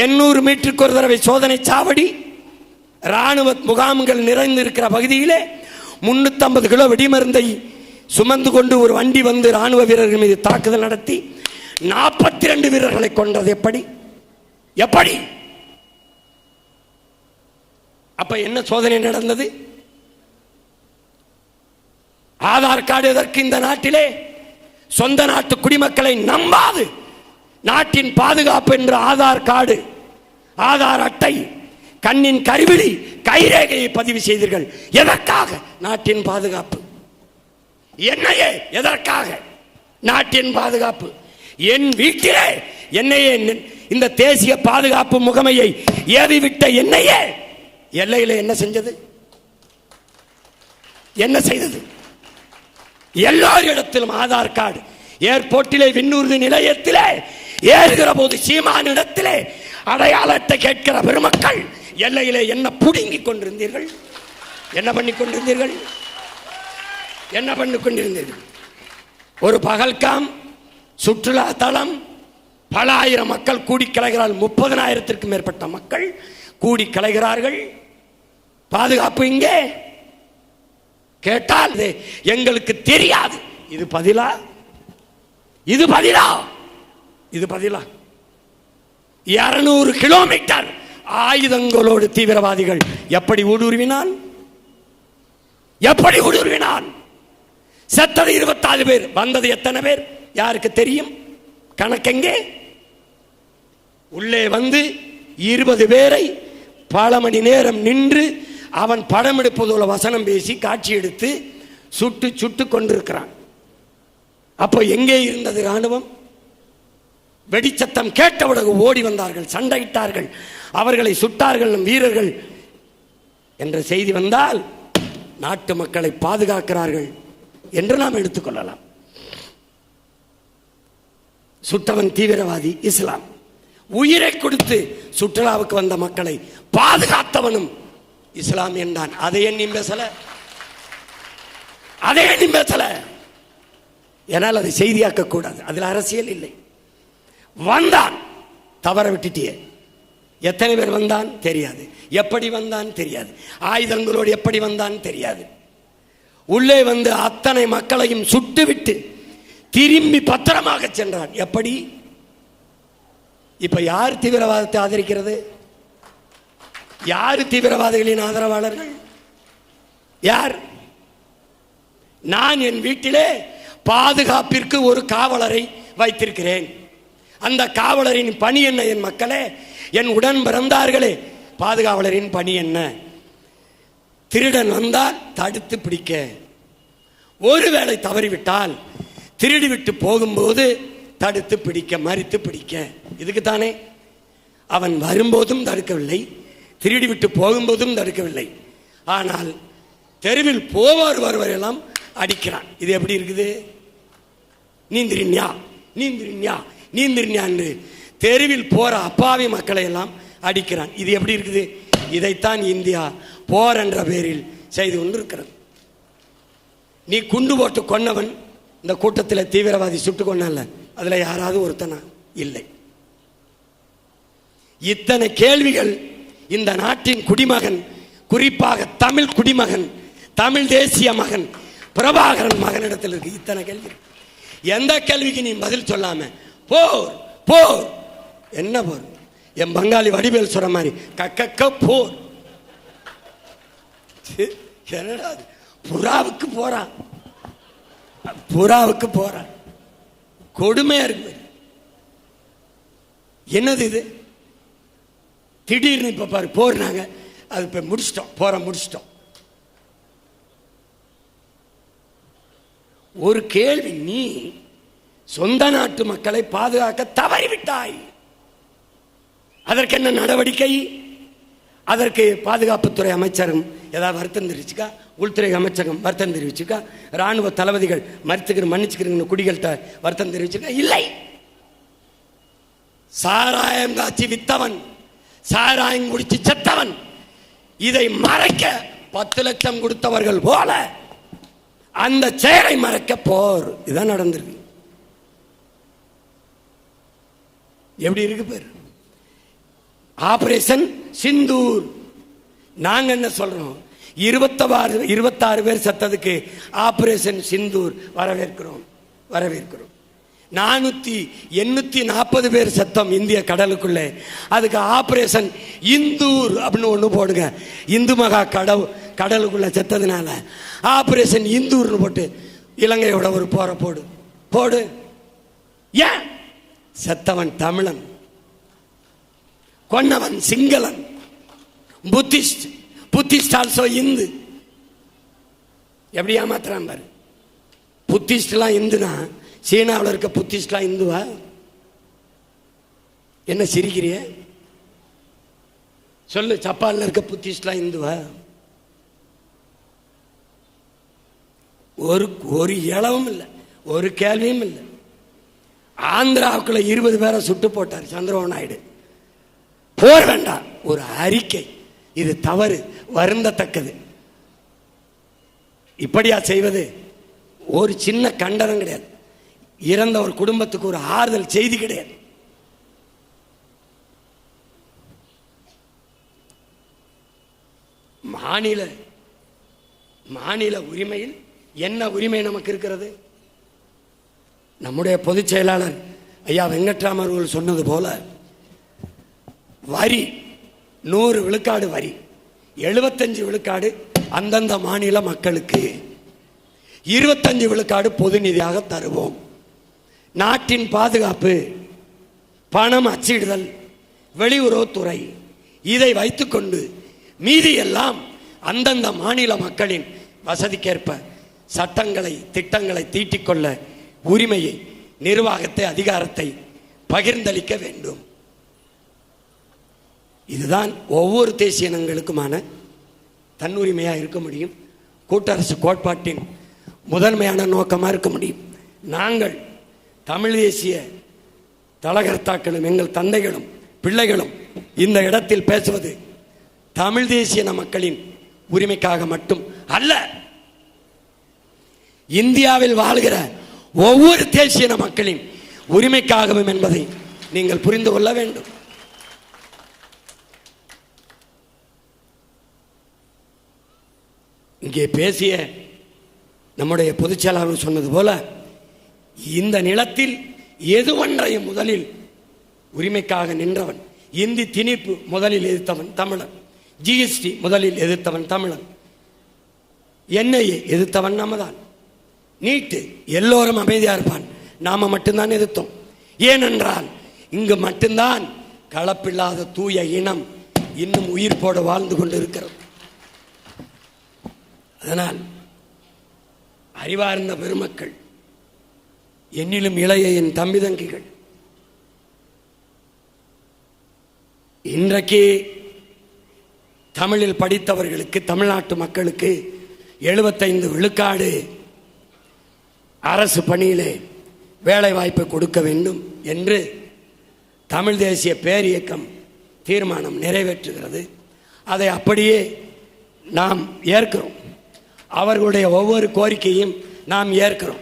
800 மீட்டருக்கு ஒரு தடவை சோதனை சாவடி ராணுவ முகாம்கள் நிறைந்திருக்கிற பகுதியிலே 350 கிலோ வெடிமருந்தை சுமந்து கொண்டு ஒரு வண்டி வந்து ராணுவ வீரர்கள் மீது தாக்குதல் நடத்தி 42 வீரர்களை கொன்றது எப்படி? எப்படி? அப்ப என்ன சோதனை நடந்தது? ஆதார் கார்டு எதற்கு இந்த நாட்டிலே? சொந்த நாட்டு குடிமக்களை நம்பாது நாட்டின் பாதுகாப்பு என்ற ஆதார் கார்டு, ஆதார் அட்டை, கண்ணின் கருவிழி, கைரேகையை பதிவு செய்தீர்கள். எதற்காக? நாட்டின் பாதுகாப்பு. என்னையே எதற்காக? நாட்டின் பாதுகாப்பு. என் வீட்டிலே என்னையே இந்த தேசிய பாதுகாப்பு முகமையை ஏறிவிட்ட என்னையே எல்லையில என்ன செஞ்சது? என்ன செய்தது? எல்லாரிடத்திலும் ஆதார் கார்டு. ஏர்போர்ட்டிலே, விண்ணூர்தி நிலையத்திலே ஏறுகிற போது சீமானிடத்திலே அடையாள அட்டை கேட்கிற பெருமக்கள் எல்லையிலே என்ன புடுங்கிக் கொண்டிருந்தீர்கள்? என்ன பண்ணி கொண்டிருந்தீர்கள்? என்ன பண்ணி கொண்டிருந்தீர்கள்? ஒரு பகல்காம் சுற்றுலா தலம், பல ஆயிரம் மக்கள் கூடி கலைகிறார்கள். 30,000த்திற்கும் மேற்பட்ட மக்கள் கூடி கலைகிறார்கள். பாதுகாப்பு இங்கே கேட்டால் எங்களுக்கு தெரியாது. இது பதிலா? இது பதிலா? இது பதிலா? 200 கிலோமீட்டர் ஆயுதங்களோடு தீவிரவாதிகள் எப்படி ஊடுருவினான்? எப்படி ஊடுருவினான்? செத்தது 24 பேர், வந்தது எத்தனை பேர் யாருக்கு தெரியும்? கணக்கெங்கே? உள்ளே வந்து 20 பேரை பல மணி நேரம் நின்று அவன் படம் எடுப்பதோட வசனம் பேசி காட்சி எடுத்து சுட்டு சுட்டு கொண்டிருக்கிறான். அப்போ எங்கே இருந்தது ராணுவம்? வெடிச்சத்தம் கேட்டவுடன் ஓடி வந்தார்கள், சண்டையிட்டார்கள், அவர்களை சுட்டார்கள் வீரர்கள் என்ற செய்தி வந்தால் நாட்டு மக்களை பாதுகாக்கிறார்கள் என்று நாம் எடுத்துக்கொள்ளலாம். சுட்டவன் தீவிரவாதி இஸ்லாம். உயிரை கொடுத்து சுற்றுலாவுக்கு வந்த மக்களை பாதுகாத்தவனும் இஸ்லாம் என்றான். அதை எண்ணி பேசல, ஏனால் அதை செய்தியாக்க கூடாது. அதில் அரசியல் இல்லை. வந்தான், தவற விட்டுட்டியே. எத்தனை பேர் வந்தான் தெரியாது, எப்படி வந்தான் தெரியாது, ஆயுதங்களோடு எப்படி வந்தான் தெரியாது. உள்ளே வந்து அத்தனை மக்களையும் சுட்டுவிட்டு திரும்பி பத்திரமாக சென்றான். எப்படி? இப்ப யார் தீவிரவாதத்தை ஆதரிக்கிறது? யார் தீவிரவாதிகளின் ஆதரவாளர்கள்? யார்? நான் என் வீட்டிலே பாதுகாப்பிற்கு ஒரு காவலரை வைத்திருக்கிறேன். அந்த காவலரின் பணி என்ன? என் மக்களே, என் உடன் பிறந்தார்களே, பாதுகாவலரின் பணி என்ன? திருடன் வந்தால் தடுத்து பிடிக்க, ஒருவேளை தவறிவிட்டால் திருடிவிட்டு போகும்போது தடுத்து பிடிக்க, மறித்து பிடிக்க. இதுக்குத்தானே அவன் வரும்போதும் தடுக்கவில்லை, திருடிவிட்டு போகும்போதும் தடுக்கவில்லை. ஆனால் தெருவில் போவார் வருவரெல்லாம் அடிக்கிறான். இது எப்படி இருக்குது? நீந்திரின்யா நீந்திரின்யா நீந்திரின்யா என்று தெருவில் போற அப்பாவி மக்களை எல்லாம் அடிக்கிறான். இது எப்படி இருக்குது? இதைத்தான் இந்தியா போர் என்ற பேரில் செய்து கொண்டிருக்கிறது. நீ குண்டு போட்டு கொன்னவன் இந்த கூட்டத்தில் தீவிரவாதி சுட்டு கொண்டான்ல, அதுல யாராவது ஒருத்தனா? இல்லை. இத்தனை கேள்விகள் இந்த நாட்டின் குடிமகன், குறிப்பாக தமிழ் குடிமகன், தமிழ் தேசிய மகன் பிரபாகரன் மகனிடத்தில் இருக்கு. இத்தனை கேள்வி. எந்த கேள்விக்கு நீ பதில் சொல்லாம போர் போர், என்ன போர்? என் பங்காளி வடிவேல் சொல்ற மாதிரி கக்க போர். என்னடா புறாவுக்கு போறான், புறாவுக்கு போறான். கொடுமையா இருக்கு. என்னது இது? திடீர்னு இப்ப பாரு போறாங்க, அது இப்ப முடிச்சிட்டோம், போற முடிச்சிட்டோம். ஒரு கேள்வி, நீ சொந்த நாட்டு மக்களை பாதுகாக்க தவறிவிட்டாய், அதற்கு என்ன நடவடிக்கை? அதற்கு பாதுகாப்புத்துறை அமைச்சரும் ஏதாவது வருத்தம் தெரிவிச்சுக்கா? உள்துறை அமைச்சகம் வருத்தம் தெரிவிச்சுக்கா? ராணுவ தளபதிகள் மன்னிச்சுக்கிறீங்க குடிகள்கிட்ட வருத்தம் தெரிவிச்சுக்கா? இல்லை. சாராயம் காட்சி வித்தவன், சாராயம் குடிச்சு செத்தவன், இதை மறைக்க 10 லட்சம் கொடுத்தவர்கள் போல அந்த செயலை மறைக்க போர். இதான் நடந்திருக்கு. எப்படி இருக்கு பேர்? ஆபரேஷன் சிந்தூர். நாங்க என்ன சொல்றோம்? 26 பேர் செத்ததுக்கு ஆபரேஷன் சிந்தூர் வரவேற்கிறோம், வரவேற்கிறோம். 840 பேர் செத்தம் இந்திய கடலுக்குள்ளே, அதுக்கு ஆபரேஷன் இந்தூர் அப்படின்னு ஒன்று போடுங்க. இந்து மகா கடலுக்குள்ள செத்ததுனால ஆபரேஷன் இந்தூர்னு போட்டு இலங்கையோட ஒரு போற போடு போடு. ஏன்? செத்தவன் தமிழன், கொன்னவன் சிங்களன், புத்திஸ்ட். Buddhist also Hindu. எப்படி ஏமாத்துறான் பாரு. புத்திஸ்ட்லாம் இந்துனா சீனாவில் இருக்க புத்திஸ்ட்லாம் இந்துவா? என்ன சிரிக்கிறிய? சொல்லு. ஜப்பான்ல இருக்க புத்திஸ்ட்லாம் இந்துவா? ஒரு இளவும் இல்லை, ஒரு கேள்வியும் இல்லை. ஆந்திராவுக்குள்ள 20 பேரை சுட்டு போட்டார் சந்திரபாபு நாயுடு. போர் வேண்டாம், ஒரு அறிக்கை. இது தவறு, வருந்தத்தக்கது. இப்படியா செய்வது? ஒரு சின்ன கண்டனம் கிடையாது, இறந்த ஒரு குடும்பத்துக்கு ஒரு ஆறுதல் செய்தி கிடையாது. மாநில உரிமையில் என்ன உரிமை நமக்கு இருக்கிறது? நம்முடைய பொதுச் செயலாளர் ஐயா வெங்கட்ராமன் அவர்கள் சொன்னது போல, வரி 100 விழுக்காடு வரி, 75 விழுக்காடு அந்தந்த மாநில மக்களுக்கு, 25 விழுக்காடு பொது நிதியாக தருவோம். நாட்டின் பாதுகாப்பு, பணம் அச்சிடுதல், வெளியுறவுத்துறை, இதை வைத்துக்கொண்டு மீதி எல்லாம் அந்தந்த மாநில மக்களின் வசதிக்கேற்ப சட்டங்களை திட்டங்களை தீட்டிக்கொள்ள உரிமையை, நிர்வாகத்தை, அதிகாரத்தை பகிர்ந்தளிக்க வேண்டும். இதுதான் ஒவ்வொரு தேசிய இனங்களுக்குமான தன்னுரிமையாக இருக்க முடியும். கூட்டரசு கோட்பாட்டின் முதன்மையான நோக்கமாக இருக்க முடியும். நாங்கள் தமிழ் தேசிய தலகர்த்தாக்களும் எங்கள் தந்தைகளும் பிள்ளைகளும் இந்த இடத்தில் பேசுவது தமிழ் தேசிய மக்களின் உரிமைக்காக மட்டும் அல்ல, இந்தியாவில் வாழ்கிற ஒவ்வொரு தேசிய மக்களின் உரிமைக்காகவும் என்பதை நீங்கள் புரிந்து கொள்ள வேண்டும். இங்கே பேசிய நம்முடைய பொதுச் செயலாளர் சொன்னது போல இந்த நிலத்தில் எது ஒன்றையும் முதலில் உரிமைக்காக நின்றவன். இந்தி திணிப்பு முதலில் எதிர்த்தவன் தமிழன், ஜிஎஸ்டி முதலில் எதிர்த்தவன் தமிழன், என்ஐஏ எதிர்த்தவன் நம்மதான், நீட்டு எல்லோரும் அமைதியாக இருப்பான், நாம மட்டும்தான் எதிர்த்தோம். ஏனென்றால் இங்கு மட்டும்தான் கலப்பில்லாத தூய இனம் இன்னும் உயிர்ப்போடு வாழ்ந்து கொண்டு இருக்கிறது. அதனால் அறிவார்ந்த பெருமக்கள், என்னிலும் இளைய என் தம்பி தங்கிகள், இன்றைக்கு தமிழில் படித்தவர்களுக்கு, தமிழ்நாட்டு மக்களுக்கு 75 விழுக்காடு அரசு பணியிலே வேலை வாய்ப்பை கொடுக்க வேண்டும் என்று தமிழ் தேசிய பேரியக்கம் தீர்மானம் நிறைவேற்றுகிறது. அதை அப்படியே நாம் ஏற்கிறோம். அவர்களுடைய ஒவ்வொரு கோரிக்கையும் நாம் ஏற்கிறோம்.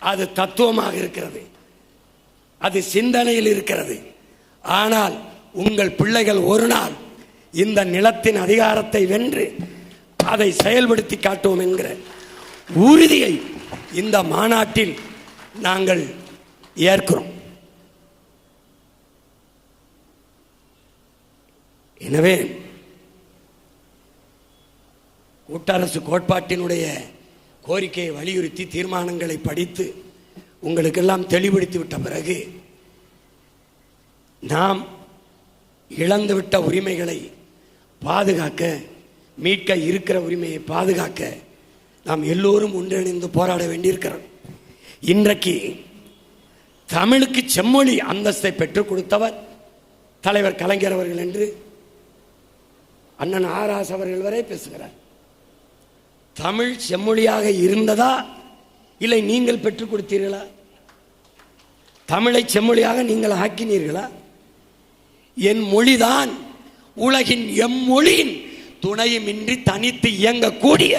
அது தத்துவமாக இருக்கிறது, அது சிந்தனையில் இருக்கிறது. ஆனால் உங்கள் பிள்ளைகள் ஒரு நாள் இந்த நிலத்தின் அதிகாரத்தை வென்று அதை செயல்படுத்தி காட்டுவோம் என்கிற உறுதியை இந்த மாநாட்டில் நாங்கள் ஏற்கிறோம். எனவே கூட்டரசு கோட்பாட்டினுடைய கோரிக்கையை வலியுறுத்தி தீர்மானங்களை படித்து உங்களுக்கெல்லாம் தெளிவுபடுத்தி விட்ட பிறகு நாம் இழந்துவிட்ட உரிமைகளை பாதுகாக்க, மீட்க இருக்கிற உரிமையை பாதுகாக்க நாம் எல்லோரும் ஒன்றிணைந்து போராட வேண்டியிருக்கிறோம். இன்றைக்கு தமிழுக்கு செம்மொழி அந்தஸ்தை பெற்றுக் கொடுத்தவர் தலைவர் கலைஞர் அவர்கள் என்று அண்ணன் ஆராஸ் அவர்கள் வரை பேசுகிறார். தமிழ் செம்மொழியாக இருந்ததா இல்லை நீங்கள் பெற்றுக் கொடுத்தீர்களா? தமிழை செம்மொழியாக நீங்கள் ஆக்கினீர்களா? என் மொழிதான் உலகின் எம்மொழியின் துணையுமின்றி தனித்து இயங்கக்கூடிய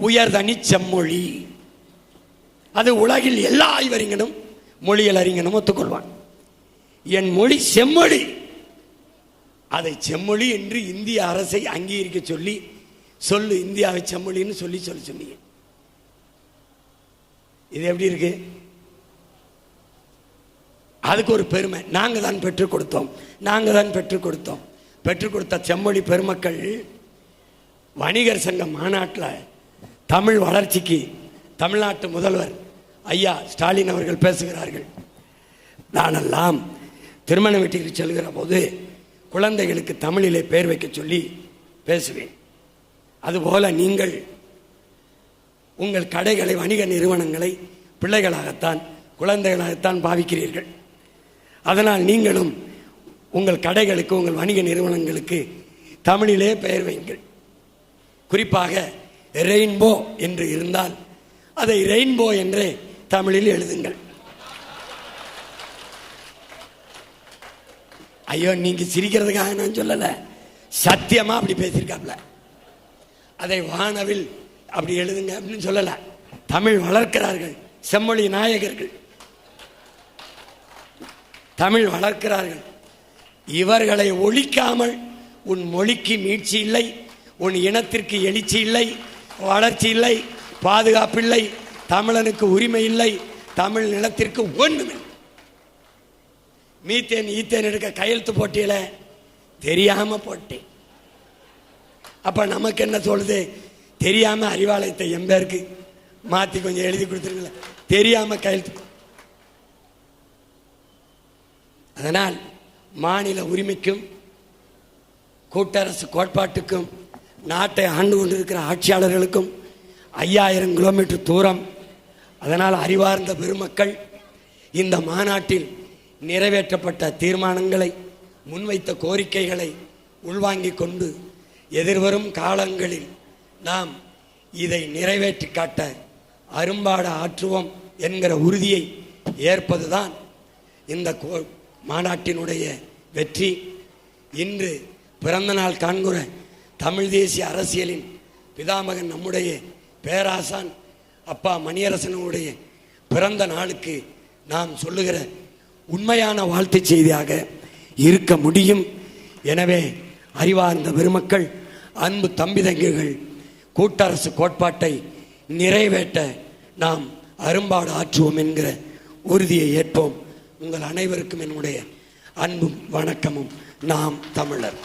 உயர்தனி செம்மொழி. அது உலகில் எல்லா ஆய்வறிஞனும் மொழியல் அறிஞனும் ஒத்துக்கொள்வான். என் மொழி செம்மொழி. அதை செம்மொழி என்று இந்திய அரசை அங்கீகரிக்க சொல்லி சொல்லு, இந்தியாவை செம்மொழின்னு சொல்லி சொன்னீங்க. இது எப்படி இருக்கு? அதுக்கு ஒரு பெருமை. நாங்கள் தான் பெற்றுக் கொடுத்தோம், நாங்கள் தான் பெற்றுக் கொடுத்தோம். பெற்றுக் கொடுத்த செம்மொழி பெருமக்கள் வணிகர் சங்க மாநாட்டில் தமிழ் வளர்ச்சிக்கு தமிழ்நாட்டு முதல்வர் ஐயா ஸ்டாலின் அவர்கள் பேசுகிறார்கள். நானெல்லாம் திருமண வீட்டுக்கு செல்கிற போது குழந்தைகளுக்கு தமிழிலே பெயர் வைக்க சொல்லி பேசுவேன். அதுபோல நீங்கள் உங்கள் கடைகளை, வணிக நிறுவனங்களை பிள்ளைகளாகத்தான், குழந்தைகளாகத்தான் பாவிக்கிறீர்கள். அதனால் நீங்களும் உங்கள் கடைகளுக்கு, உங்கள் வணிக நிறுவனங்களுக்கு தமிழிலே பெயர் வையுங்கள். குறிப்பாக ரெயின்போ என்று இருந்தால் அதை ரெயின்போ என்றே தமிழில் எழுதுங்கள். ஐயோ, நீங்க சிரிக்கிறதுக்காக நான் சொல்லல, சத்தியமா அப்படி பேசியிருக்காப்ல. அதை வானவில் அப்படி எழுதுங்க அப்படின்னு சொல்லல. தமிழ் வளர்க்கிறார்கள் செம்மொழி நாயகர்கள், தமிழ் வளர்க்கிறார்கள். இவர்களை ஒழிக்காமல் உன் மொழிக்கு மீட்சி இல்லை, உன் இனத்திற்கு எழுச்சி இல்லை, வளர்ச்சி இல்லை, பாதுகாப்பு இல்லை, தமிழனுக்கு உரிமை இல்லை, தமிழ் நிலத்திற்கு ஒன்றுமில்லை. மீத்தேன் ஈத்தேன் எடுக்க கையெழுத்து போட்டியில தெரியாம போட்டேன். அப்ப நமக்கு என்ன சொல்லுது? தெரியாம அறிவாலயத்தை எம்பேருக்கு மாத்தி கொஞ்சம் எழுதி கொடுத்துருங்கள, தெரியாம கையெழுத்து. அதனால் மாநில உரிமைக்கும் கூட்டரசு கோட்பாட்டுக்கும் நாட்டை ஆண்டு கொண்டிருக்கிற ஆட்சியாளர்களுக்கும் 5000 கிலோமீட்டர் தூரம். அதனால் அறிவார்ந்த பெருமக்கள் இந்த மாநாட்டில் நிறைவேற்றப்பட்ட தீர்மானங்களை, முன்வைத்த கோரிக்கைகளை உள்வாங்கிக் கொண்டு எதிர்வரும் காலங்களில் நாம் இதை நிறைவேற்றி காட்ட அரும்பாடு ஆற்றுவோம் என்கிற உறுதியை ஏற்பதுதான் இந்த மாநாட்டினுடைய வெற்றி. இன்று பிறந்த நாள் காண்கிற தமிழ் தேசிய அரசியலின் பிதாமகன் நம்முடைய பேராசான் அப்பா மணியரசனுடைய பிறந்த நாளுக்கு நாம் சொல்லுகிற உண்மையான வாழ்த்து செய்தியாக இருக்க முடியும். எனவே அறிவார்ந்த பெருமக்கள், அன்பு தம்பி தங்கைகள், கூட்டரசு கோட்பாட்டை நிறைவேற்ற நாம் அரும்பாடு ஆற்றுவோம் என்கிற உறுதியை ஏற்போம். உங்கள் அனைவருக்கும் என்னுடைய அன்பும் வணக்கமும். நாம் தமிழர்.